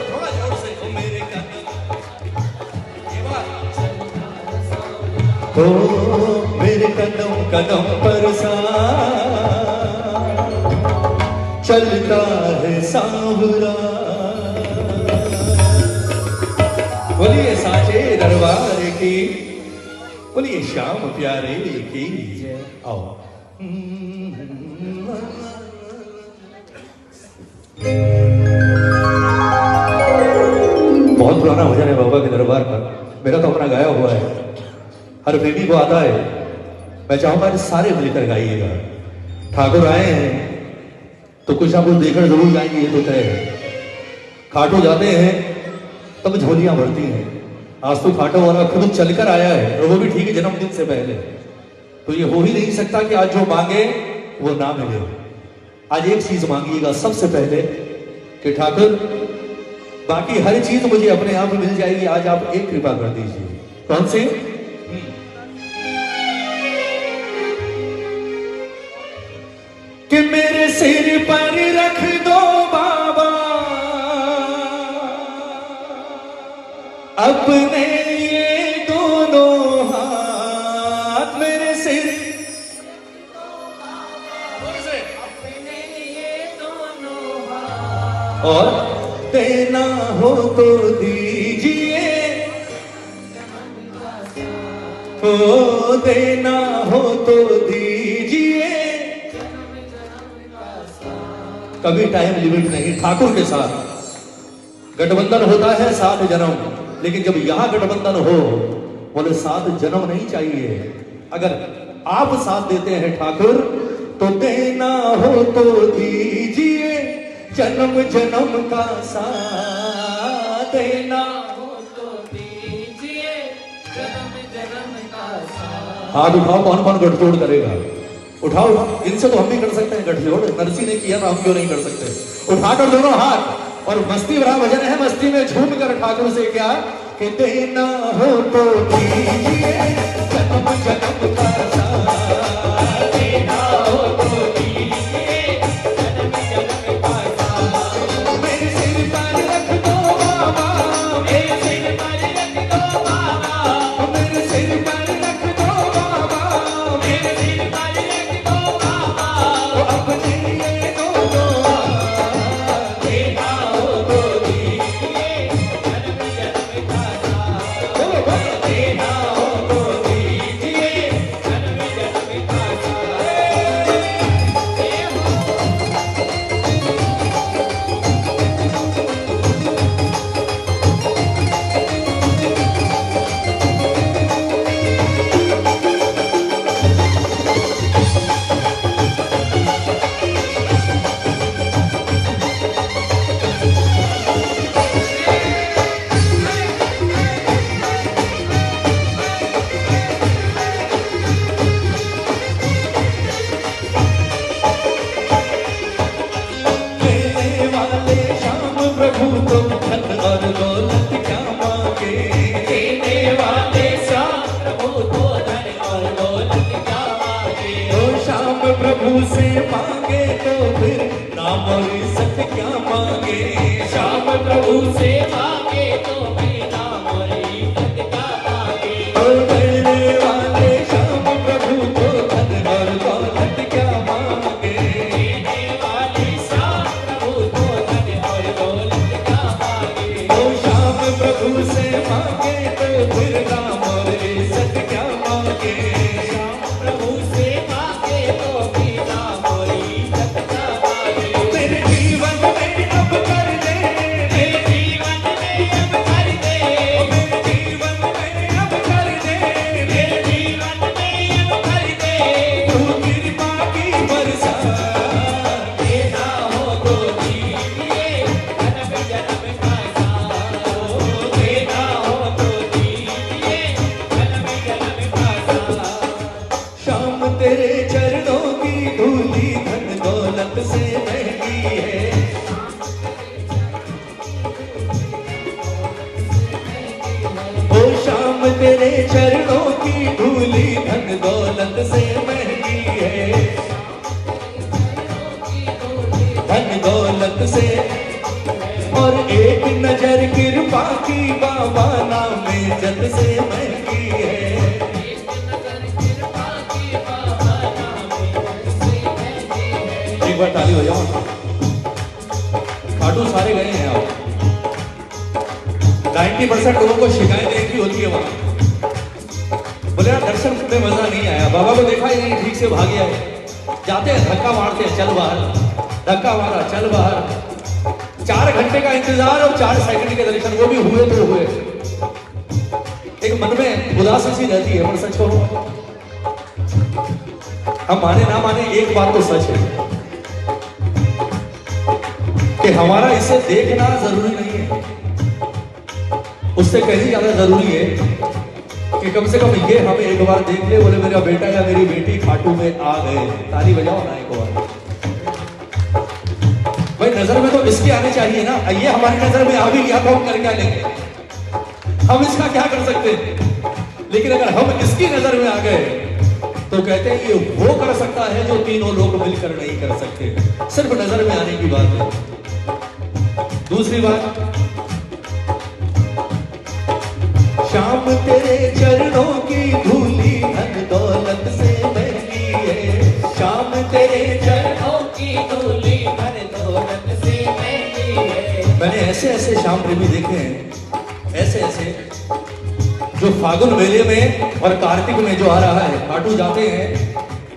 थोड़ा जोर से ओ मेरे कदम, ये बात ओ मेरे कदम कदम पर साथ, चलता है सांवला। बोलिए साचे दरबार की, बोलिए श्याम प्यारे की जय। आओ बहुत पुराना भजन है बाबा के दरबार पर, मेरा तो अपना गाया हुआ है, हर बेबी को आता है। मैं चाहूंगा कि सारे मिलकर गाइएगा। ठाकुर आए हैं तो कुछ ना कुछ देकर जरूर जाएंगे, ये तो तय है। खाटू जाते हैं तब झोलियां भरती हैं। आज तो खाटो वाला खुद चलकर आया है, और वो भी ठीक है जन्मदिन से पहले। तो ये हो ही नहीं सकता कि आज जो मांगे वो ना मिले। आज एक चीज मांगिएगा सबसे पहले कि ठाकुर बाकी हर चीज मुझे अपने आप मिल जाएगी, आज आप एक कृपा कर दीजिए। कौन सी? कि मेरे सिर पर रख दो बाबा अपने ये दोनों हाथ। मेरे सिर अपने ये दोनों हाथ, और देना हो तो दीजिए, हो देना हो तो दीजिए। कभी टाइम लिमिट नहीं। ठाकुर के साथ गठबंधन होता है 7 जन्म, लेकिन जब यहां गठबंधन हो बोले 7 जन्म नहीं चाहिए। अगर आप साथ देते हैं ठाकुर तो देना हो तो दीजिए, जन्म जन्म का साथ। देना हो तो दीजिए, जन्म जन्म का साथ। हाथ उठाओ, कौन कौन गठजोड़ करेगा? उठाओ, इनसे तो हम भी कर सकते हैं गठजोड़, नरसी ने किया तो हम क्यों नहीं कर सकते? उठाकर दोनों हाथ, और मस्ती भरा भजन है, मस्ती में झूम कर ठाकुर से क्या कि देना हो तो दीजिए, जन्म जन्म का साथ। देना हो तो दीजिए, जन्म जन्म का साथ। मेरे सिर पर रख दो बाबा, मेरे सिर पर रख दो बाबा, मेरे सिर पर रख दो बाबा, मेरे सिर पर रख दो बाबा। अपने ये दोनों हाथ। देना हो तो दीजिए, जन्म जन्म का साथ। बोलो बोलो। देना हो तो दीजिए, जन्म जन्म का फिर नाम और इज्जत क्या मांगे। श्याम प्रभु से मांगे तो भी नाम और इज्जत क्या मांगे। मेरे जीवन में अब कर दे, मेरे जीवन में अब कर दे, मेरे जीवन में अब कर दे, मेरे जीवन में अब कर दे। तू कृपा की बरसात। देना हो तो दीजिए जन्म जन्म का साथ। देना हो तो दीजिए जन्म जन्म का साथ। शाम तेरे चरणों की धूली धन दौलत से महंगी है। ओ शाम तेरे चरणों की धूली धन दौलत से महंगी है। धन दौलत से और एक नजर कृपा की बाबा नाम इज्जत से महंगी है। एक बार ताली हो जाओ। खाटू सारे गए हैं आप। 90% लोगों को शिकायत एक ही होती है वहां, बोले यार दर्शन में मजा नहीं आया, बाबा को देखा ही नहीं, ठीक से भाग गया है। जाते हैं धक्का मारते हैं, चल बाहर, धक्का मारा चल बाहर। 4 घंटे का इंतजार और 4 सेकंड के दर्शन, वो भी हुए तो हुए। एक मन में उदासी सी रहती है, पर सच कहो हम माने ना माने एक बात तो सच है कि हमारा इसे देखना जरूरी नहीं है, उससे कहीं ज्यादा जरूरी है कि कम से कम ये हमें एक बार देख ले, बोले मेरा बेटा या मेरी बेटी खाटू में आ गए। ताली बजाओ ना एक बार। भाई नजर में तो इसके आने चाहिए ना, ये हमारी नजर में आ भी गया तो हम कर क्या लेंगे, हम इसका क्या कर सकते हैं। लेकिन अगर हम इसकी नजर में आ गए तो कहते हैं ये वो कर सकता है जो तीनों लोग मिलकर नहीं कर सकते। सिर्फ नजर में आने की बात है। दूसरी बात, शाम तेरे चरणों की धूली धन दौलत से महंगी है। शाम तेरे चरणों की धूली धन दौलत से महंगी है। मैंने ऐसे ऐसे श्याम प्रेमी देखे हैं, ऐसे ऐसे जो फागुन मेले में और कार्तिक में जो आ रहा है, खाटू जाते हैं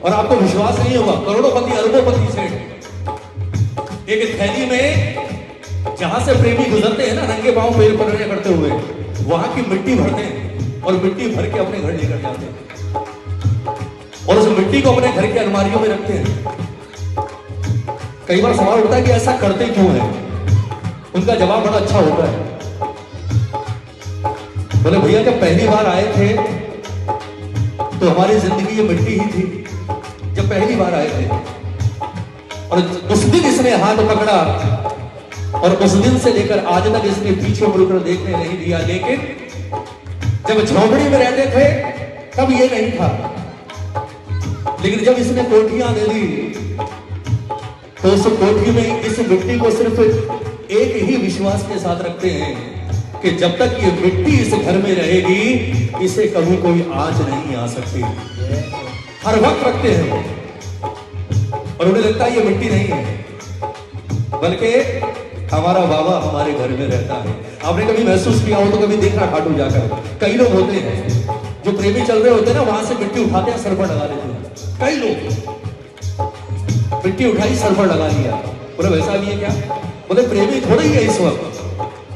और आपको विश्वास नहीं होगा, करोड़ोंपति अरबोंपति से एक थैली में जहां से प्रेमी गुजरते हैं ना नंगे पांव पैर पकड़ने करते हुए, वहां की मिट्टी भरते हैं और मिट्टी भर के अपने घर लेकर जाते हैं और उस मिट्टी को अपने घर की अलमारियों में रखते हैं। कई बार सवाल उठता है कि ऐसा करते क्यों है, उनका जवाब बड़ा अच्छा होता है। बोले भैया जब पहली बार आए थे तो हमारी जिंदगी ये मिट्टी ही थी, जब पहली बार आए थे, और उस दिन इसने हाथ पकड़ा और उस दिन से लेकर आज तक इसने पीछे मुड़कर देखने नहीं दिया। लेकिन जब झोपड़ी में रहते थे तब ये नहीं था, लेकिन जब इसने कोठियां ले ली तो उस कोठी में इस मिट्टी को सिर्फ एक ही विश्वास के साथ रखते हैं कि जब तक ये मिट्टी इस घर में रहेगी इसे कभी कोई आंच नहीं आ सकती। हर वक्त रखते हैं वो, और उन्हें लगता है ये मिट्टी नहीं है बल्कि हमारा बाबा हमारे घर में रहता है। आपने कभी महसूस किया हो तो कभी देखना खाटू जाकर, कई लोग होते हैं जो प्रेमी चल रहे होते हैं ना, वहां से मिट्टी उठाते हैं, सर पर लगा देते हैं। कई लोग मिट्टी उठाई सर पर लगा लिया। बोले वैसा भी है क्या? बोले प्रेमी थोड़ा ही है इस वक्त।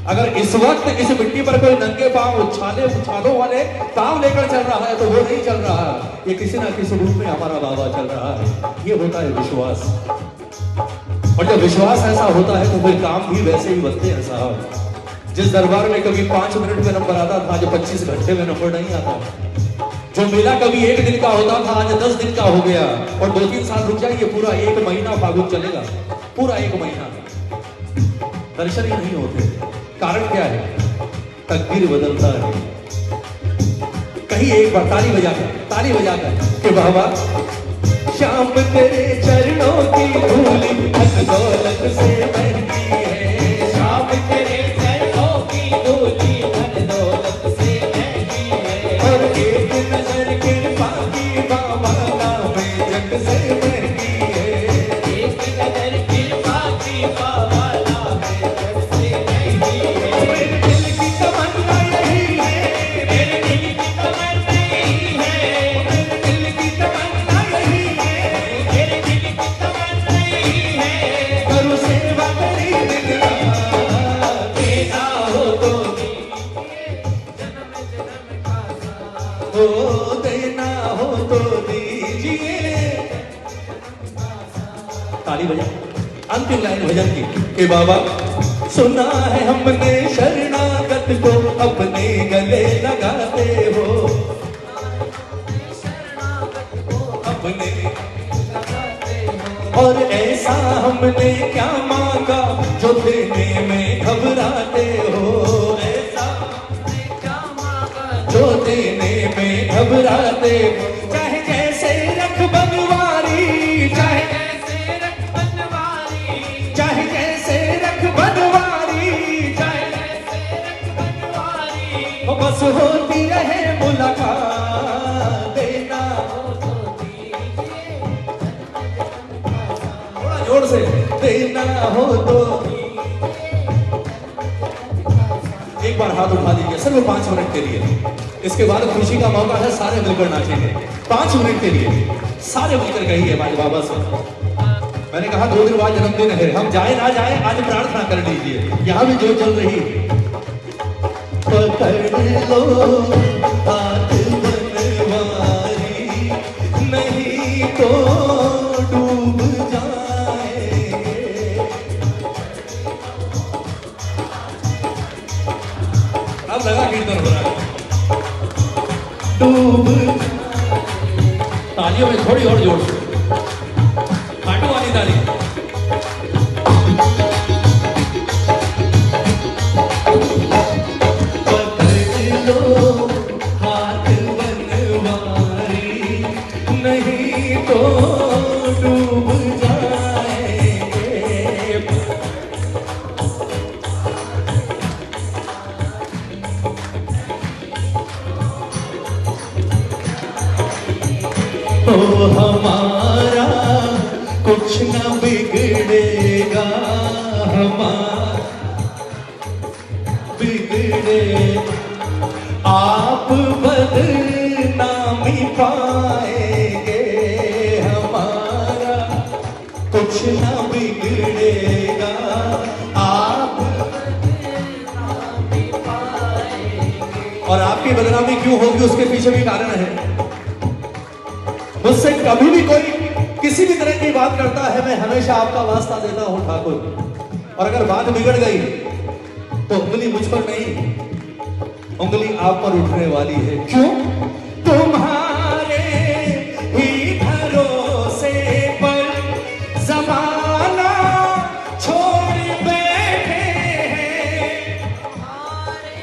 अगर इस वक्त इस मिट्टी पर कोई नंगे पांव उछालों वाले पांव लेकर चल रहा है तो वो नहीं चल रहा, ये किसी ना किसी रूप में हमारा बाबा चल रहा है। ये होता है विश्वास, और जब विश्वास ऐसा होता है तो फिर काम भी वैसे ही बनते हैं साहब। जिस दरबार में कभी 5 मिनट में नंबर आता था, जो 25 घंटे में नंबर नहीं आता, जो मेला कभी 1 दिन का होता था आज 10 दिन का हो गया, और 2-3 साल रुक जाए, ये पूरा 1 महीना फागुन चलेगा, पूरा 1 महीना दर्शन ही नहीं होते। कारण क्या है? तकदीर बदलता है। कहीं एक बार ताली बजाकर कि बाबा श्याम तेरे चरणों की धूली धन दौलत से महंगी है। श्याम तेरे चरणों की धूली धन दौलत से महंगी है। और एक नजर कृपा की बाबा नाम जग से महंगी है। एक नजर कृपा की बाबा नाम जग से महंगी है। मेरे दिल की तमन्ना यही है, मेरे हो देना हो तो दीजिए। ताली बजा। अंतिम लाइन भजन की कि बाबा सुना है हमने शरणागत को अपने गले लगाते हो, अपने और ऐसा हमने क्या मांगा जो देने में घबराते हो, ऐसा हमने क्या मांगा जो देने में घबराते हो। चाहे जैसे रख बनवारी, चाहे जैसे रख बनवारी, चाहे जैसे रख बनवारी, चाहे जैसे रख बनवारी, हो बस होती रहे मुलाकात, देना हो तो दीजिए। थोड़ा जोर से, देना हो तो। एक बार हाथ उठा दीजिए सिर्फ 5 मिनट के लिए। इसके बाद खुशी का मौका है, सारे मिलकर नाचेंगे 5 मिनट के लिए। सारे मिलकर कहिए भाई बाबा से। मैंने कहा 2 दिन बाद जन्मदिन है, हम जाए ना जाए आज प्रार्थना कर लीजिए। यहाँ भी जो चल रही है, पकड़ लो हाथ बनवारी, नहीं तो डूब जाएंगे। अब लगा कीर्तन हो रहा है। डूब, तालियों में थोड़ी और जोर से, खाटू वाली ताली। पकड़ लो हाथ बनवारी, नहीं तो डूब जाएंगे। तो हमारा कुछ न बिगड़ेगा, हमारा बिगड़े आप बदनामी पाएंगे, हमारा कुछ न बिगड़ेगा आप बदनामी पाएंगे। और आपकी बदनामी क्यों होगी उसके पीछे भी कारण है। मुझसे कभी भी कोई किसी भी तरह की बात करता है, मैं हमेशा आपका वास्ता देता हूं ठाकुर। और अगर बात बिगड़ गई तो उंगली मुझ पर नहीं, उंगली आप पर उठने वाली है। क्यों? तुम्हारे ही भरोसे पर जमाना छोड़ बैठे हैं, तुम्हारे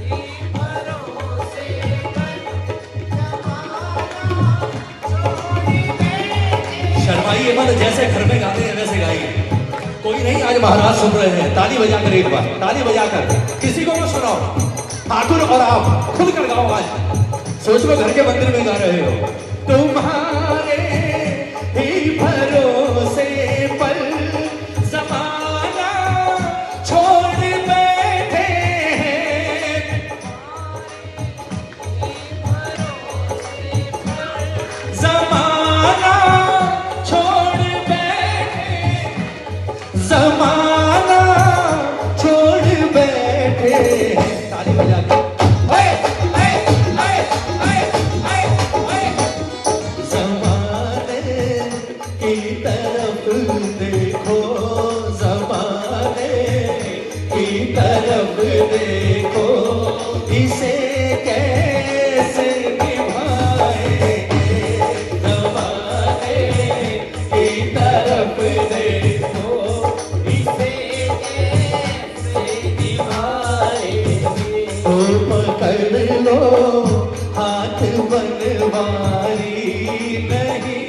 ही भरोसे पर जमाना छोड़ बैठे। शर्माइए मत, जैसे घर में गाते हैं वैसे गाइए। कोई नहीं, आज महाराज सुन रहे हैं, ताली बजाकर एक बार, ताली बजाकर, किसी को मत सुनाओ, ठाकुर और आप खुद कर गाओ। आज सोच लो घर के मंदिर में गा रहे हो। तुम्हारे ही भरोसे पर जमाना छोड़ बैठे हैं, जमाना छोड़ बैठे, जमाना छोड़ बैठे। ताली बजा के ज़माने की तरफ देखो, ज़माने की तरफ देखो, इसे कैसे निभाएंगे। ज़माने की तरफ देखो, इसे कैसे निभाएंगे। तो पकड़ लो हाथ बनवारी, नहीं।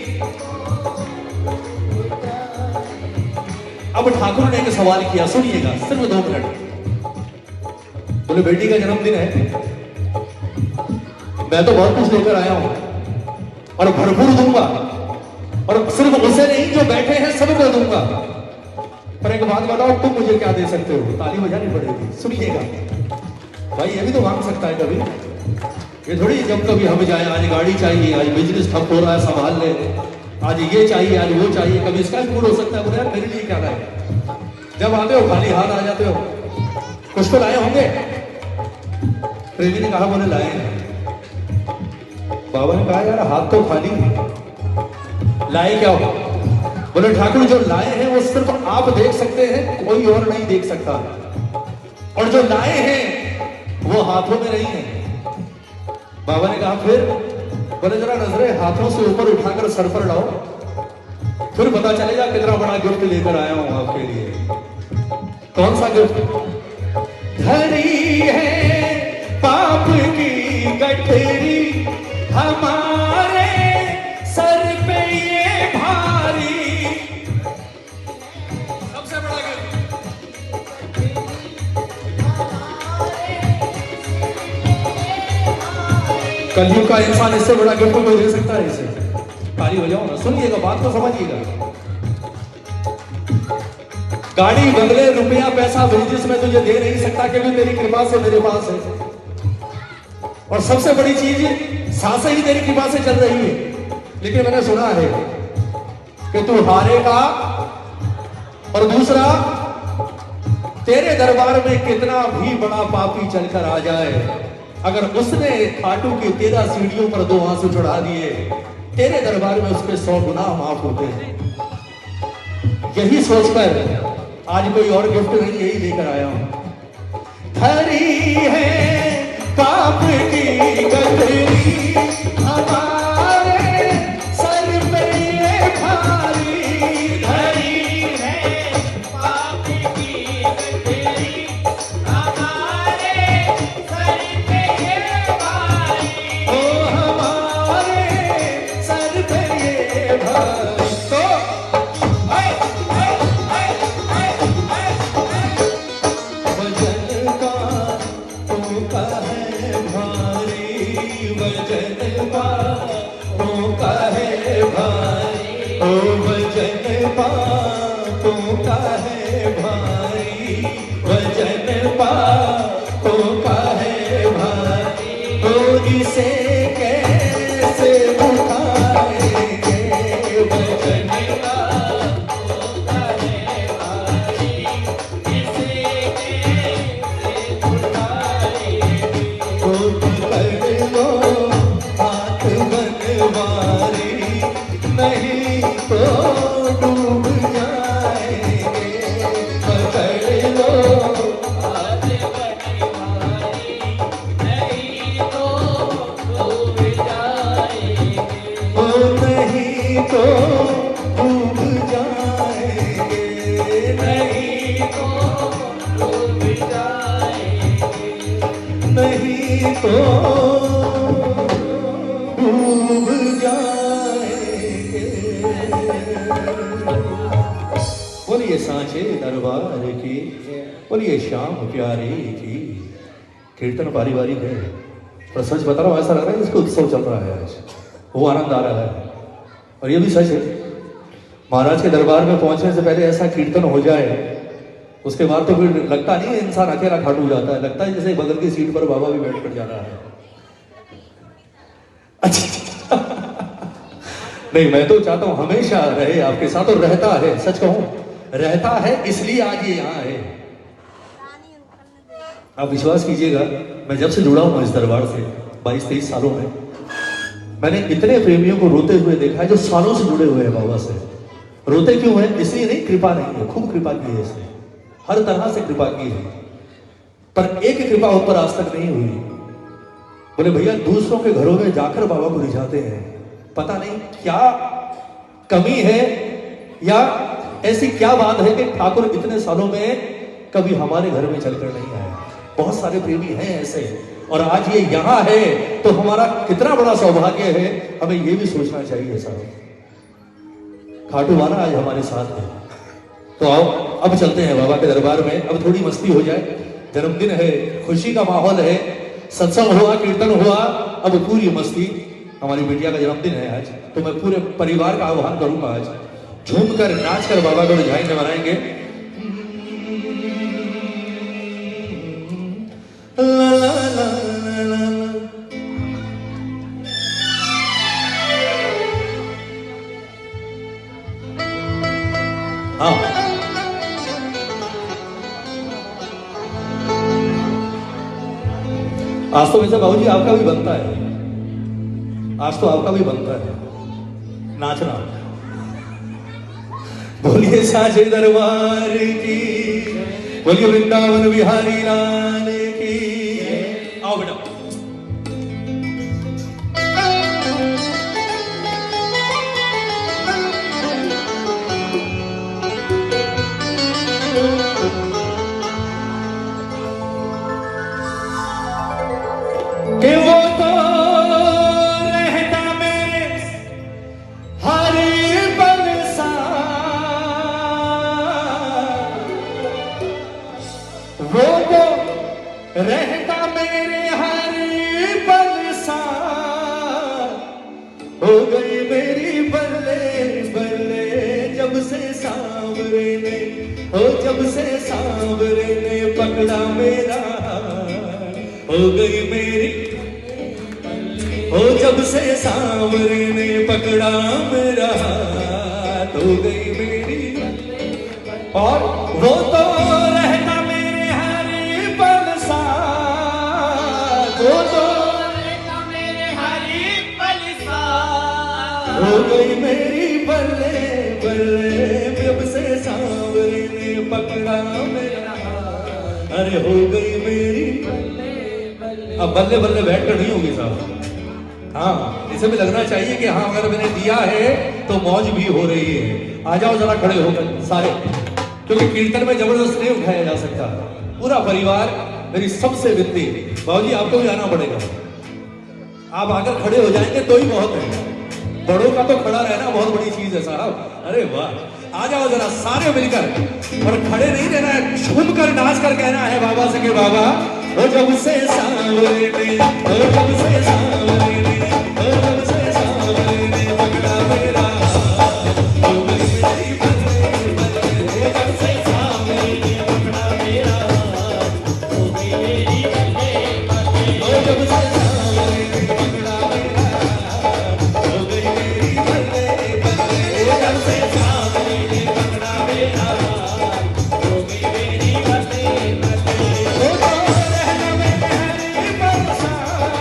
अब ठाकुर ने एक सवाल किया, सुनिएगा सिर्फ 2 मिनट। बोले बेटी का जन्मदिन है, मैं तो बहुत कुछ लेकर आया हूं और भरपूर दूंगा, और सिर्फ उसे नहीं जो बैठे हैं सबको दूंगा। पर एक बात बताओ, तुम मुझे क्या दे सकते हो? ताली बजानी पड़ेगी, सुनिएगा भाई। ये भी तो मांग सकता है कभी, ये थोड़ी जब कभी हम जाए, आज गाड़ी चाहिए, आज बिजनेस ठप हो रहा है संभाल ले, आज ये चाहिए, आज वो चाहिए। कभी इसका भी मूड हो सकता है, बोले यार मेरे लिए क्या लाए। जब आते हो खाली हाथ आ जाते हो, कुछ तो लाए होंगे। प्रेमी ने कहा बोले लाए हैं। बाबा ने कहा यार हाथ तो खाली है, लाए क्या हो? बोले ठाकुर जो लाए हैं वो सिर्फ आप देख सकते हैं, कोई और नहीं देख सकता, और जो लाए हैं वो हाथों में नहीं है। बाबा ने कहा फिर? बोले जरा नजरें हाथों से ऊपर उठाकर सर पर लाओ, फिर पता चलेगा कितना बड़ा गिफ्ट लेकर आया हूं आपके लिए। कौन सा गिफ्ट? धरी है पाप की गठरी हमारे सर पे ये भारी, सबसे बड़ा गिफ्ट। कलयुग का इंसान इससे बड़ा गिफ्ट कोई दे सकता है? इसे ताली बजाओ ना, सुनिएगा, बात को समझिएगा। गाड़ी, बंगले, रुपया, पैसा, बिजनेस में तुझे दे नहीं सकता क्योंकि तेरी कृपा से मेरे पास है। और सबसे बड़ी चीज सांसें ही तेरी कृपा से चल रही है। लेकिन मैंने सुना है कि तू हारेगा, और दूसरा तेरे दरबार में कितना भी बड़ा पापी चलकर आ जाए, अगर उसने खाटू की 13 सीढ़ियों पर 2 आंसू चढ़ा दिए, तेरे दरबार में उसके 100 गुनाह माफ होते हैं। यही सोचकर आज कोई और गिफ्ट नहीं, यही लेकर आया हूं। धरी है पाप की गठरी हमारे सर पे ये भारी, धरी है पाप की गठरी हमारे सर पे ये भारी, ओ हमारे सर पे ये भारी। तो इसे कैसे उठाएंगे, वजन होता है भारी, इसे कैसे उठाएंगे। को पकड़ लो हाथ बनवारी, नहीं तो डूब जाएंगे। पकड़ लो हाथ बनवारी, नहीं तो डूब जाएंगे। ओ नहीं तो डूब जाएंगे, नहीं तो डूब जाएंगे। नहीं तो डूब जाएंगे। बोलिए सांचे दरबार की, बोलिए श्याम प्यारे की। कीर्तन पारिवारिक है, पर सच बता रहा हूं, ऐसा लग रहा है इसको उत्सव चल रहा है आज, वो आनंद आ रहा है। और ये भी सच है, महाराज के दरबार में पहुंचने से पहले ऐसा कीर्तन हो जाए, उसके बाद तो फिर लगता नहीं है इंसान अकेला खाटू जाता है, लगता है जैसे बगल की सीट पर बाबा भी बैठ कर जा रहा है। अच्छा नहीं, मैं तो चाहता हूं हमेशा रहे आपके साथ, और रहता है, सच कहूं रहता है, इसलिए आज ये यहाँ है। आप विश्वास कीजिएगा, मैं जब से जुड़ा हूं इस दरबार से 22-23 सालों में, मैंने इतने प्रेमियों को रोते हुए देखा है जो सालों से जुड़े हुए हैं बाबा से। रोते क्यों है? इसलिए नहीं, कृपा नहीं है, खूब कृपा की है इसने, हर तरह से कृपा की है, पर एक कृपा उन पर आज तक नहीं हुई। बोले भैया दूसरों के घरों में जाकर बाबा को रिझाते हैं, पता नहीं क्या कमी है या ऐसी क्या बात है कि ठाकुर इतने सालों में कभी हमारे घर में चलकर नहीं आया। बहुत सारे प्रेमी हैं ऐसे, और आज ये यहाँ है तो हमारा कितना बड़ा सौभाग्य है, हमें ये भी सोचना चाहिए साहब। खाटू वाला आज हमारे साथ है, तो आओ अब चलते हैं बाबा के दरबार में। अब थोड़ी मस्ती हो जाए, जन्मदिन है, खुशी का माहौल है, सत्संग हुआ, कीर्तन हुआ, अब पूरी मस्ती। हमारी बिटिया का जन्मदिन है आज, तो मैं पूरे परिवार का आह्वान करूंगा आज झूम कर नाच कर बाबा को रिझाएंगे, मनाएंगे। ला ला ला ला ला। हाँ आज तो वैसे बाबूजी आपका भी बनता है, आज तो आपका भी बनता है नाचना। बोलिए साचे दरबार की, बोलिए वृंदावन बिहारी लाल की। आओ बेटा। कि वो तो रहता मेरे हर पल साथ, वो तो रहता मेरे हर पल साथ। हो गई मेरी बल्ले बल्ले जब से सांवरे ने, हो जब से सांवरे ने पकड़ा मेरा हाथ। हो गई मेरी, हो जब से सांवरे ने पकड़ा मेरा हाथ। हो गई मेरी, और वो तो रहता मेरे हर पल साथ। वो तो रहता मेरे हर पल साथ। हो गई मेरी बल्ले बल्ले जब से सांवरे ने पकड़ा मेरा हाथ। अरे हो गई मेरी, अब बल्ले बल्ले बैठकर नहीं होगी साहब। हाँ, इसे भी लगना चाहिए कि हाँ अगर मैंने दिया है तो मौज भी हो रही है। आ जाओ जरा खड़े होकर सारे, क्योंकि कीर्तन में जबरदस्त नहीं उठाया जा सकता। पूरा परिवार, मेरी सबसे विनती, बाबूजी आपको भी आना पड़ेगा। आप आकर खड़े हो जाएंगे तो ही बहुत है। बड़ों का तो खड़ा रहना बहुत बड़ी चीज है साहब। अरे वाह, आ जाओ जरा सारे मिलकर, और खड़े नहीं रहना है, झूम कर नाच कर कहना है बाबा से कि बाबा हो जब से सांवरे ने, हो जब से सांवरे ने, हो जब से सांवरे ने पकड़ा मेरा हाथ। हो गई मेरी बल्ले बल्ले, हो जब से सांवरे ने पकड़ा मेरा हाथ। हो गई मेरी बल्ले बल्ले, हो जब से सांवरे ने पकड़ा मेरा हाथ। हो गई मेरी बल्ले बल्ले, हो जब से सांवरे ने पकड़ा मेरा हाथ। हो गई मेरी बल्ले बल्ले, हो तो रहना मेरे हर पल साथ।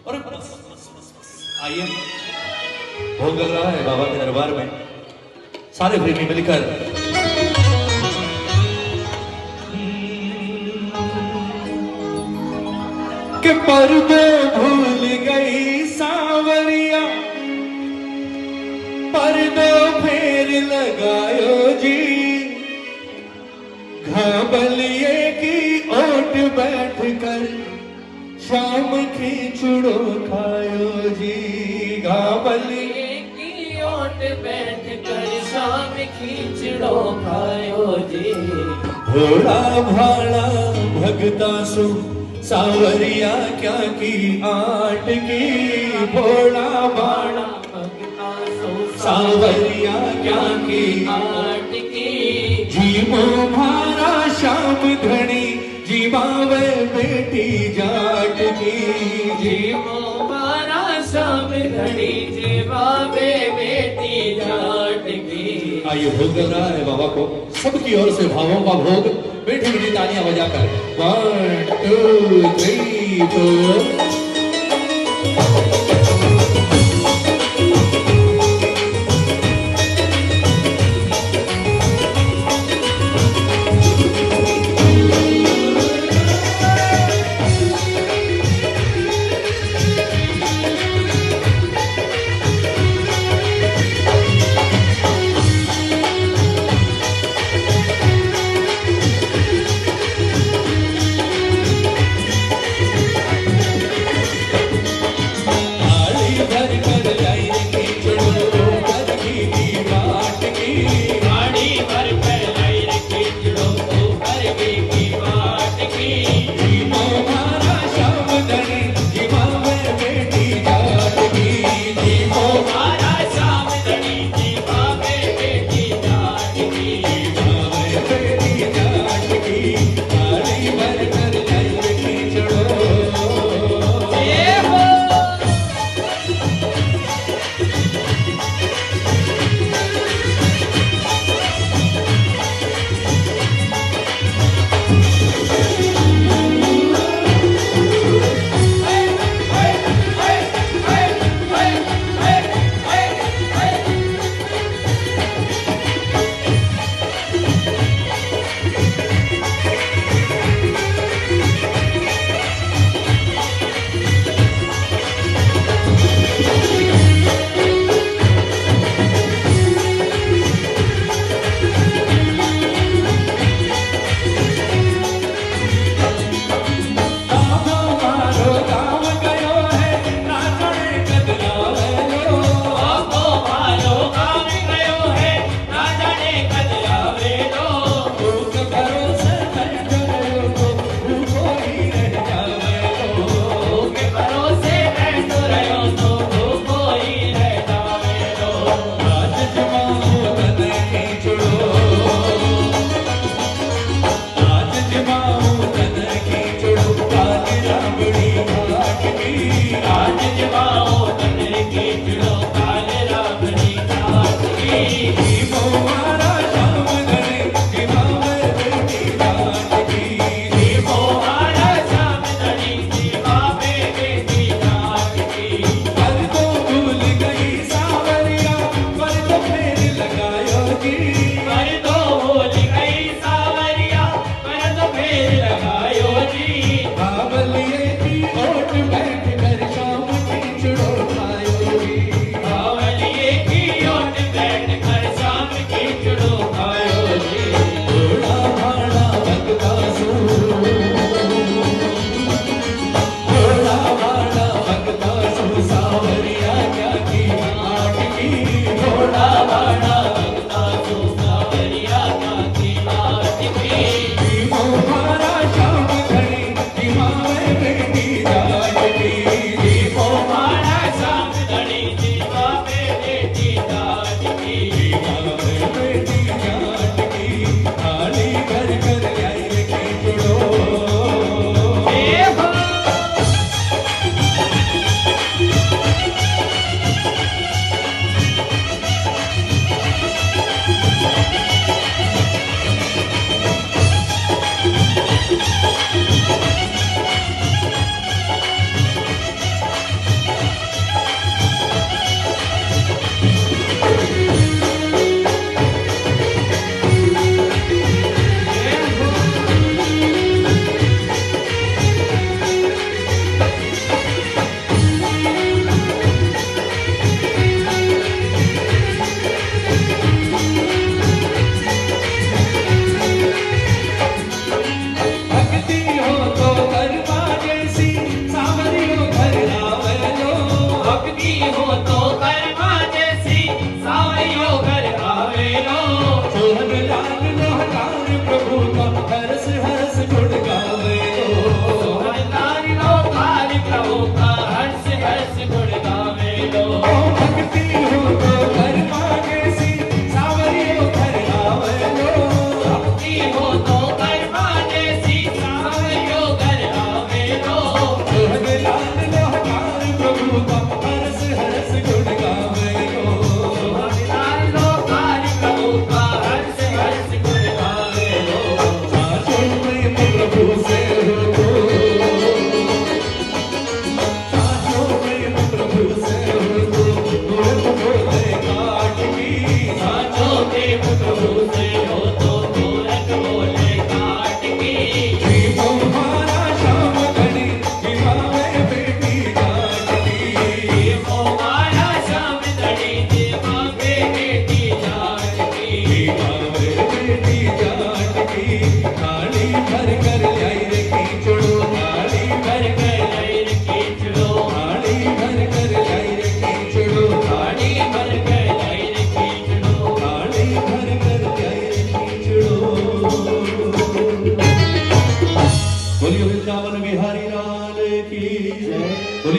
और आइए, भोग लग रहा है बाबा के दरबार में। सारे प्रेमी मिलकर के पर्दे भूल गई सावरिया, पर्दो फेर लगायो जी, घाबलिए की ओट बैठ कर शाम खिचड़ो खायो जी, घाबलिए की ओट बैठ कर शाम खिचड़ो खायो जी। भोला भाला भगता सो सावरिया क्या की आट की, भोला भाला भगता सो सावरिया क्या की आट की। जीवो भारा श्याम धनी, जीवावे बेटी जाट की, जीवो मारा शाम घड़ी जीवावे बेटी जाट की। आइए, भोग लग रहा है बाबा को, सबकी ओर से भावों का भोग मीठी मीठी तालियां बजाकर 1 2 3 4।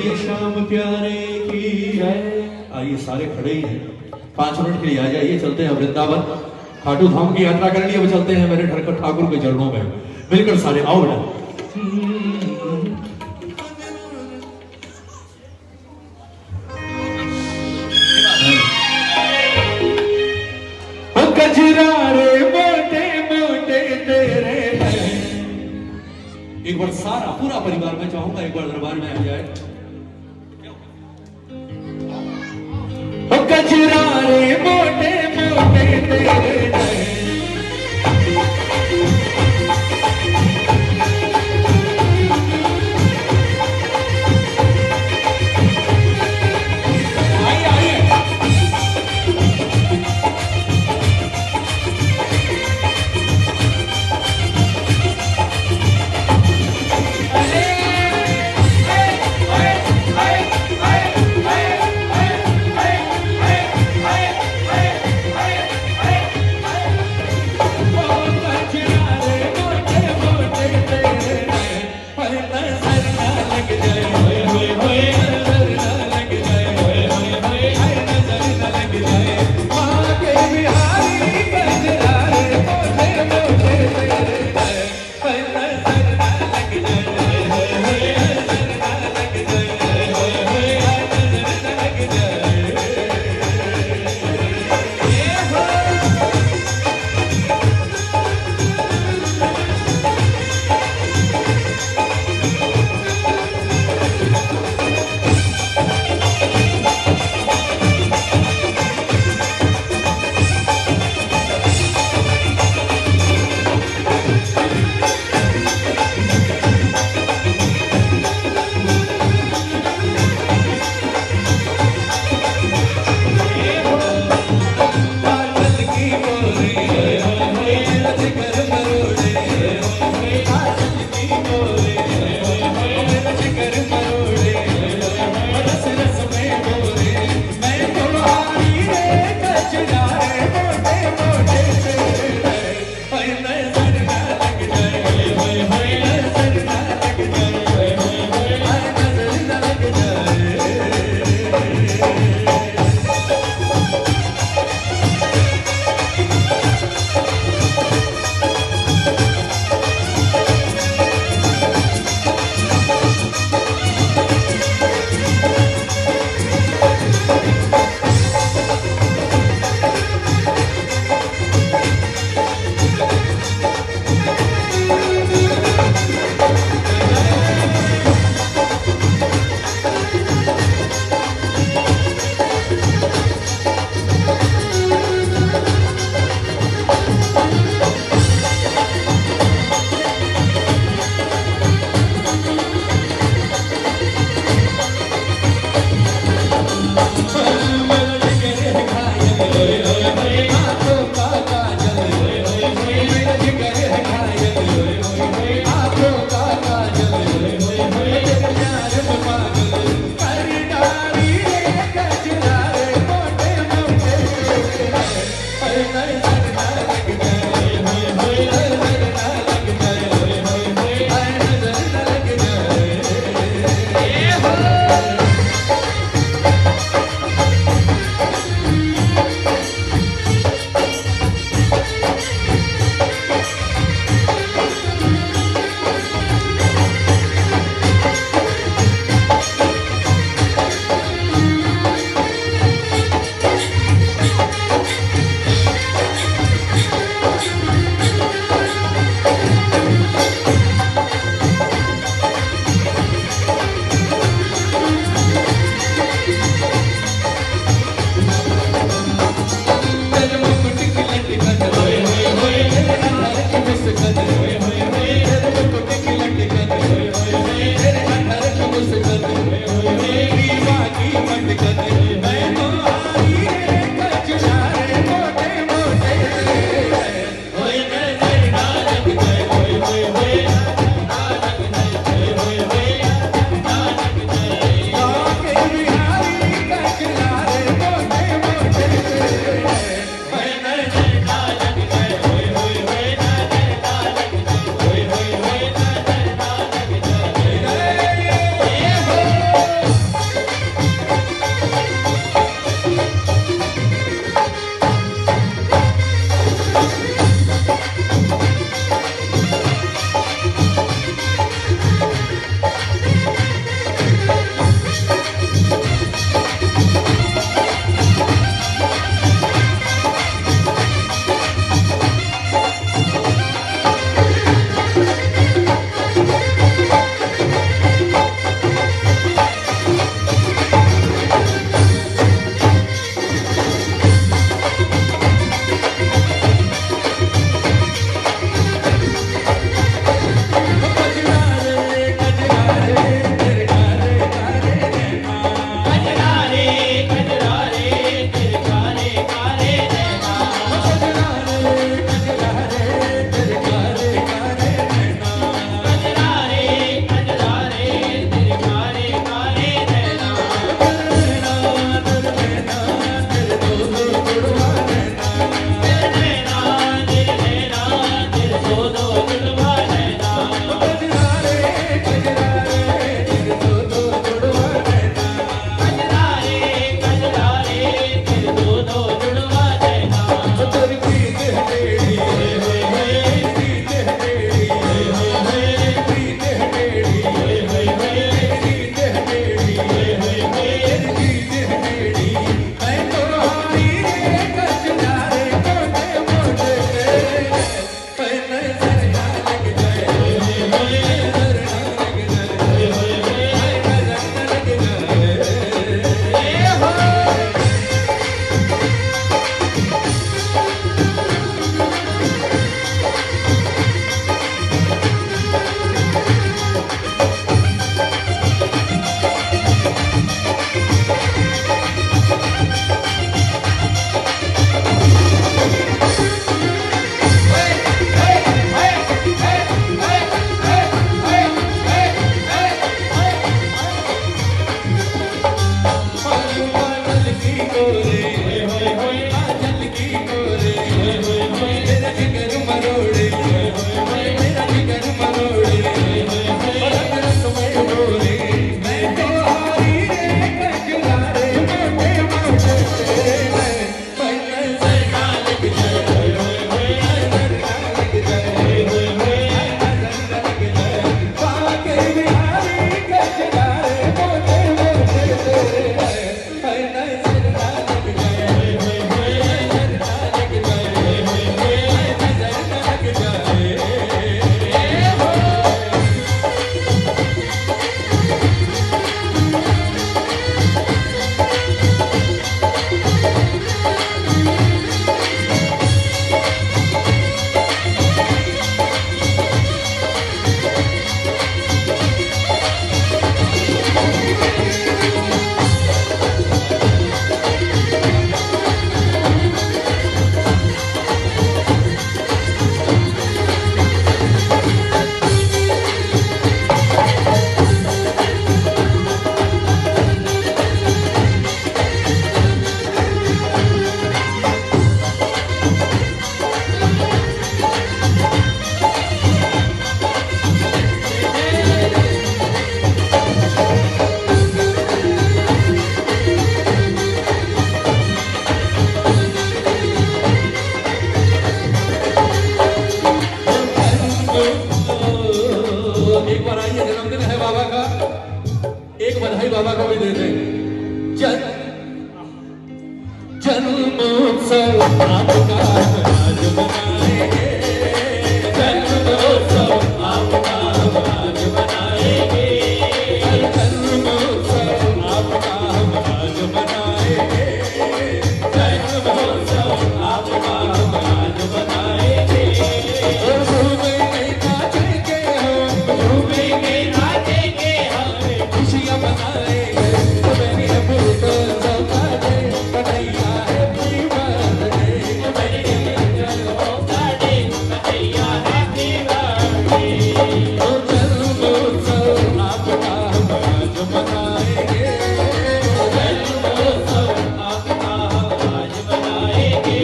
बोलिए श्याम प्यारे की जय। आइए सारे खड़े ही हैं, 5 मिनट के लिए आ जाइए, चलते हैं वृंदावन, खाटू धाम की यात्रा करनी है। अब चलते हैं मेरे ढरकर ठाकुर के चरणों में, मिलकर सारे आओ बेटा। कजरारे मोटे मोटे तेरे हैं। एक बार सारा पूरा परिवार में चाहूंगा एक बार दरबार में आ जाए। कजरारे मोटे मोटे तेरे हैं। अरे रे जन्मोत्सव आपका आज मनाएंगे, जन्मोत्सव आपका आज मनाएंगे, जन्मोत्सव आपका आज मनाएंगे, जन्मोत्सव आपका आज मनाएंगे। झूमेंगे नाचेंगे हम, झूमेंगे नाचेंगे हम, खुशियाँ मनाएंगे। मेरी अमृता सौभाग्य कन्हैया हैप्पी बर्थडे, मेरी अमृता सौभाग्य कन्हैया हैप्पी बर्थडे। जन्मोत्सव आपका हम आज मनाएंगे, जन्मोत्सव आपका हम आज मनाएंगे।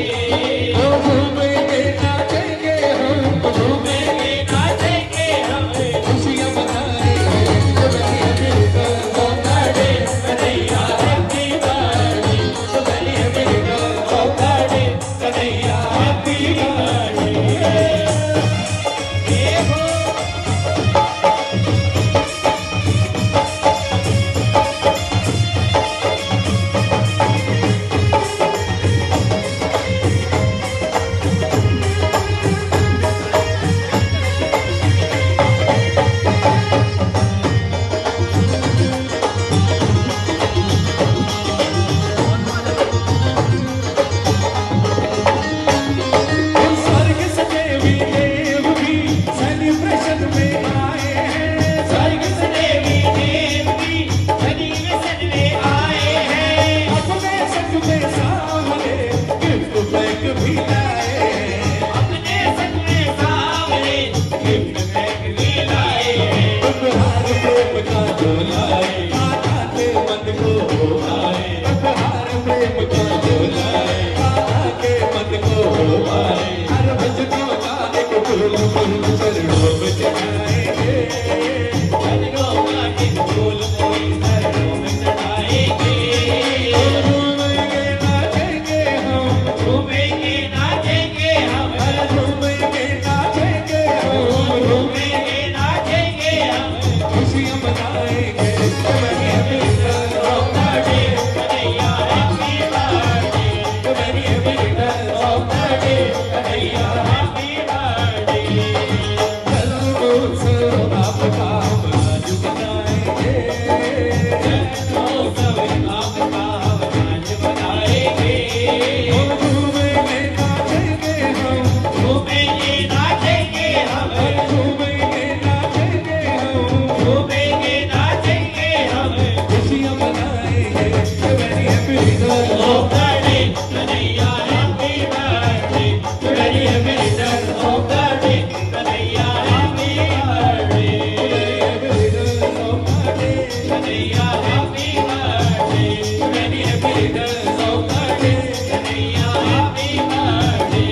झूमेंगे नाचेंगे हम, झूमेंगे नाचेंगे हम, खुशियाँ मनाएंगे। मेरी अमृता सौभाग्य कन्हैया हैप्पी बर्थडे, मेरी अमृता सौभाग्य कन्हैया हैप्पी बर्थडे। स्वर्ग सजे भी देव भी सेलिब्रेशन में आए हैं, स्वर्ग से देवी देव भी सेलिब्रेशन में आए हैं। अपने संग में सामने गिफ्ट पैक भी लाए हैं। अपने संग में सामने गिफ्ट पैक भी लाए हैं। उपहार प्रेम का झोला आधा के मन को भाए, उपहार प्रेम का झोला आधा के मन को भाए। हर भजनों गाने को फूल फूल चरणों में चढ़ाएंगे, चरणों के फूल कोई चरणों में चढ़ाएंगे। झूमेंगे नाचेंगे हम, झूमेंगे नाचेंगे हम, झूमेंगे नाचेंगे हम, झूमेंगे नाचेंगे हम, खुशियाँ मनाएंगे। मेरी Amrita birthday Kanhaiya happy birthday, मेरी Amrita birthday Kanhaiya happy birthday. जन्मोत्सव आपका हम आज मनाएंगे, जन्मोत्सव आपका हम आज मनाएंगे। झूमेंगे नाचेंगे हम, झूमेंगे नाचेंगे हम, झूमेंगे नाचेंगे हम, झूमेंगे नाचेंगे हम, खुशियाँ मनाएंगे। मेरी Amrita birthday Kanhaiya happy birthday, मेरी Amrita birthday Kanhaiya happy birthday, Kanhaiya happy birthday, मेरी Amrita birthday Kanhaiya happy birthday.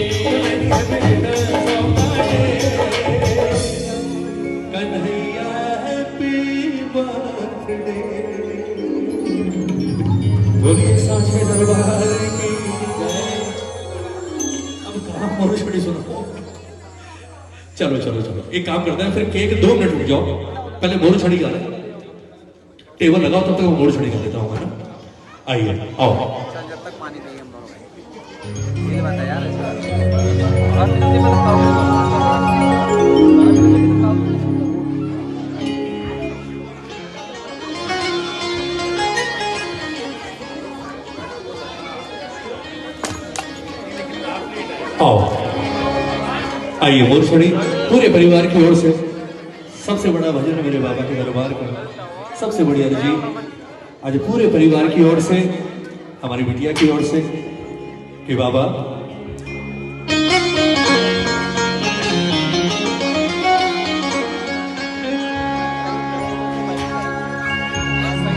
Kanhaiya happy birthday. बोलिए सांचे दरबार की जय। अब कहाँ मोरू छोड़ी सुनो। चलो चलो चलो एक काम करते हैं, फिर केक 2 मिनट रुक जाओ, पहले मोरू छड़ी गाना टेबल लगाओ, तब तक वो मोरू छड़ी गा देता हूँ, है ना। आइए आओ। चल जब तक पानी नहीं हम दोनों भाई ये बात है यार और कितनी बताओ आओ आइए मोरू छड़ी पूरे परिवार की ओर से सबसे बड़ा भजन है मेरे बाबा के दरबार का, सबसे बड़ी अर्जी आज पूरे परिवार की ओर से, हमारी बिटिया की ओर से कि बाबा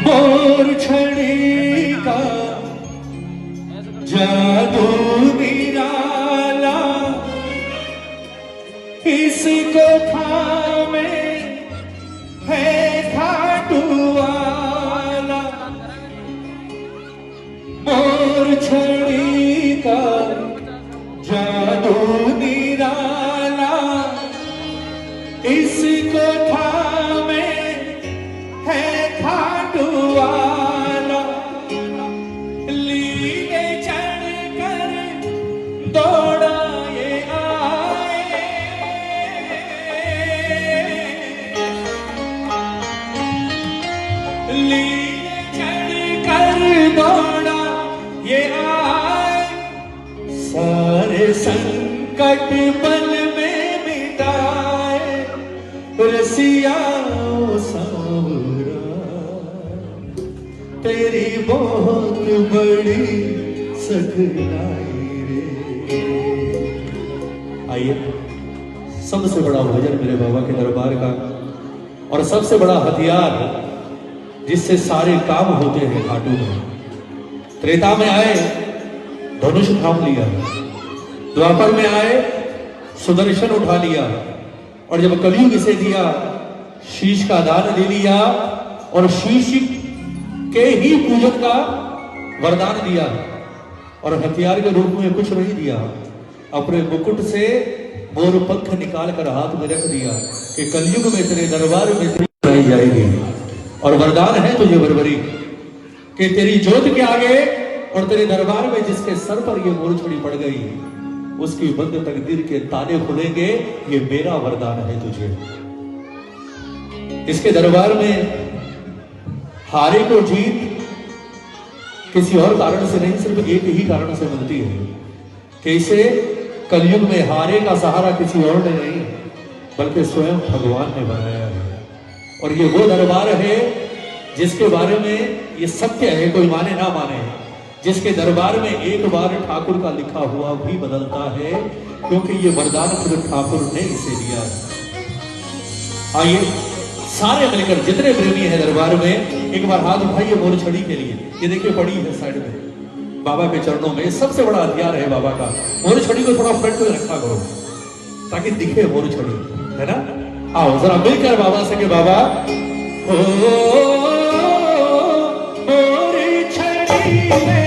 मोर छड़ी का जादू निराला इसको थामे है खाटू वाला। मोर छड़ी का ये आए सारे संकट पल में मिटाए रसिया ओ सांवरा तेरी बहुत बड़ी सखलाई रे। आइए, सबसे बड़ा भजन मेरे बाबा के दरबार का और सबसे बड़ा हथियार जिससे सारे काम होते हैं खाटू में। त्रेता में आए धनुष थाम लिया, द्वापर में आए सुदर्शन उठा लिया, और जब कलयुग इसे दिया शीश का दान दे लिया और शीश के ही पूजन का वरदान दिया। और हथियार के रूप में कुछ नहीं दिया, अपने मुकुट से मोर पंख निकाल कर हाथ में रख दिया कि कलयुग में तेरे दरबार में तेरी बनाई जाएगी। और वरदान है तुझे बरबरी कि तेरी जोत के आगे और तेरे दरबार में जिसके सर पर ये मोर छड़ी पड़ गई उसकी बंद तकदीर के ताले खुलेंगे। ये मेरा वरदान है तुझे। इसके दरबार में हारे को जीत किसी और कारण से नहीं, सिर्फ एक ही कारण से मिलती है कि इसे कलयुग में हारे का सहारा किसी और ने नहीं बल्कि स्वयं भगवान ने बनाया है। और ये वो दरबार है जिसके बारे में ये सत्य है, कोई माने ना माने, जिसके दरबार में एक बार ठाकुर का लिखा हुआ भी बदलता है, क्योंकि ये वरदान खुद ठाकुर ने इसे दिया है। आइए सारे मिलकर जितने प्रेमी हैं दरबार में एक बार हाथ उठाइए मोर छड़ी के लिए। ये देखिए पड़ी है साइड में बाबा के चरणों में। सबसे बड़ा हथियार है बाबा का। मोर छड़ी को थोड़ा फ्रंट में रखा करो ताकि दिखे मोर छड़ी, है ना। आओ जरा मिलकर बाबा से कि बाबा ओ मोर छड़ी में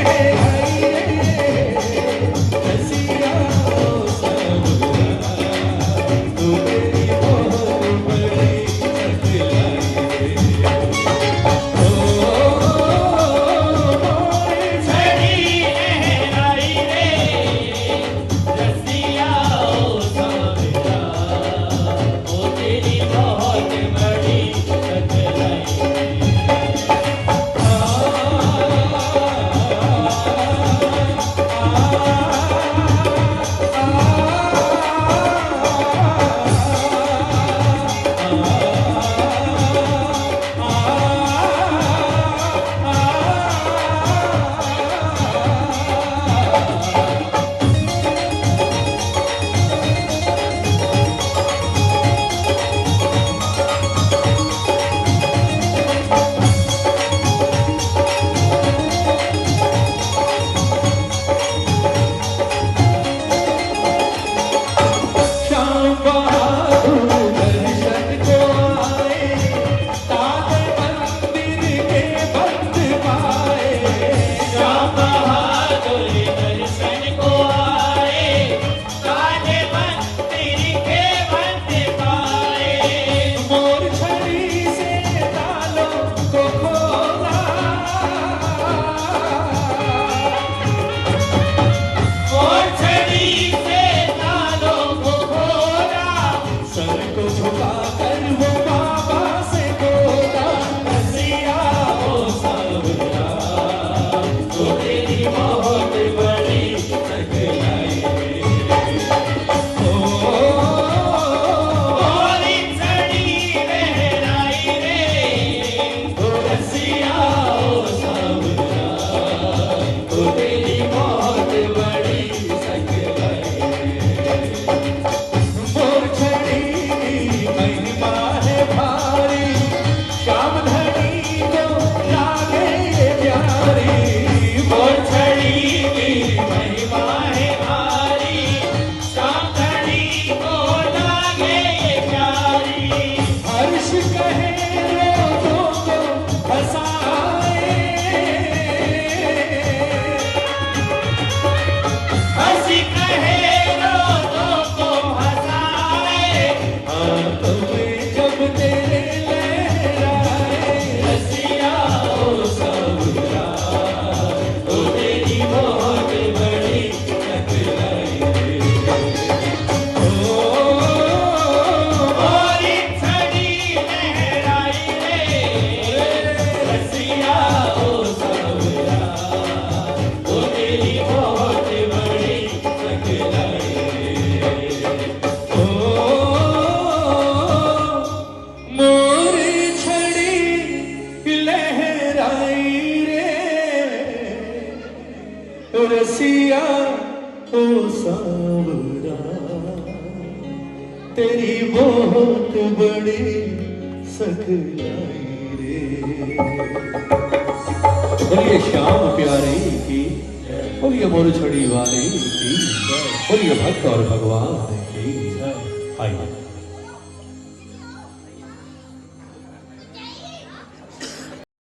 ओ रसिया ओ सावरा तेरी बहुत बड़ी सकलाई रे। बोलिए श्याम प्यारे की, बोलिए मोर छड़ी वाले की, बोलिए भक्त और भगवान की। आइए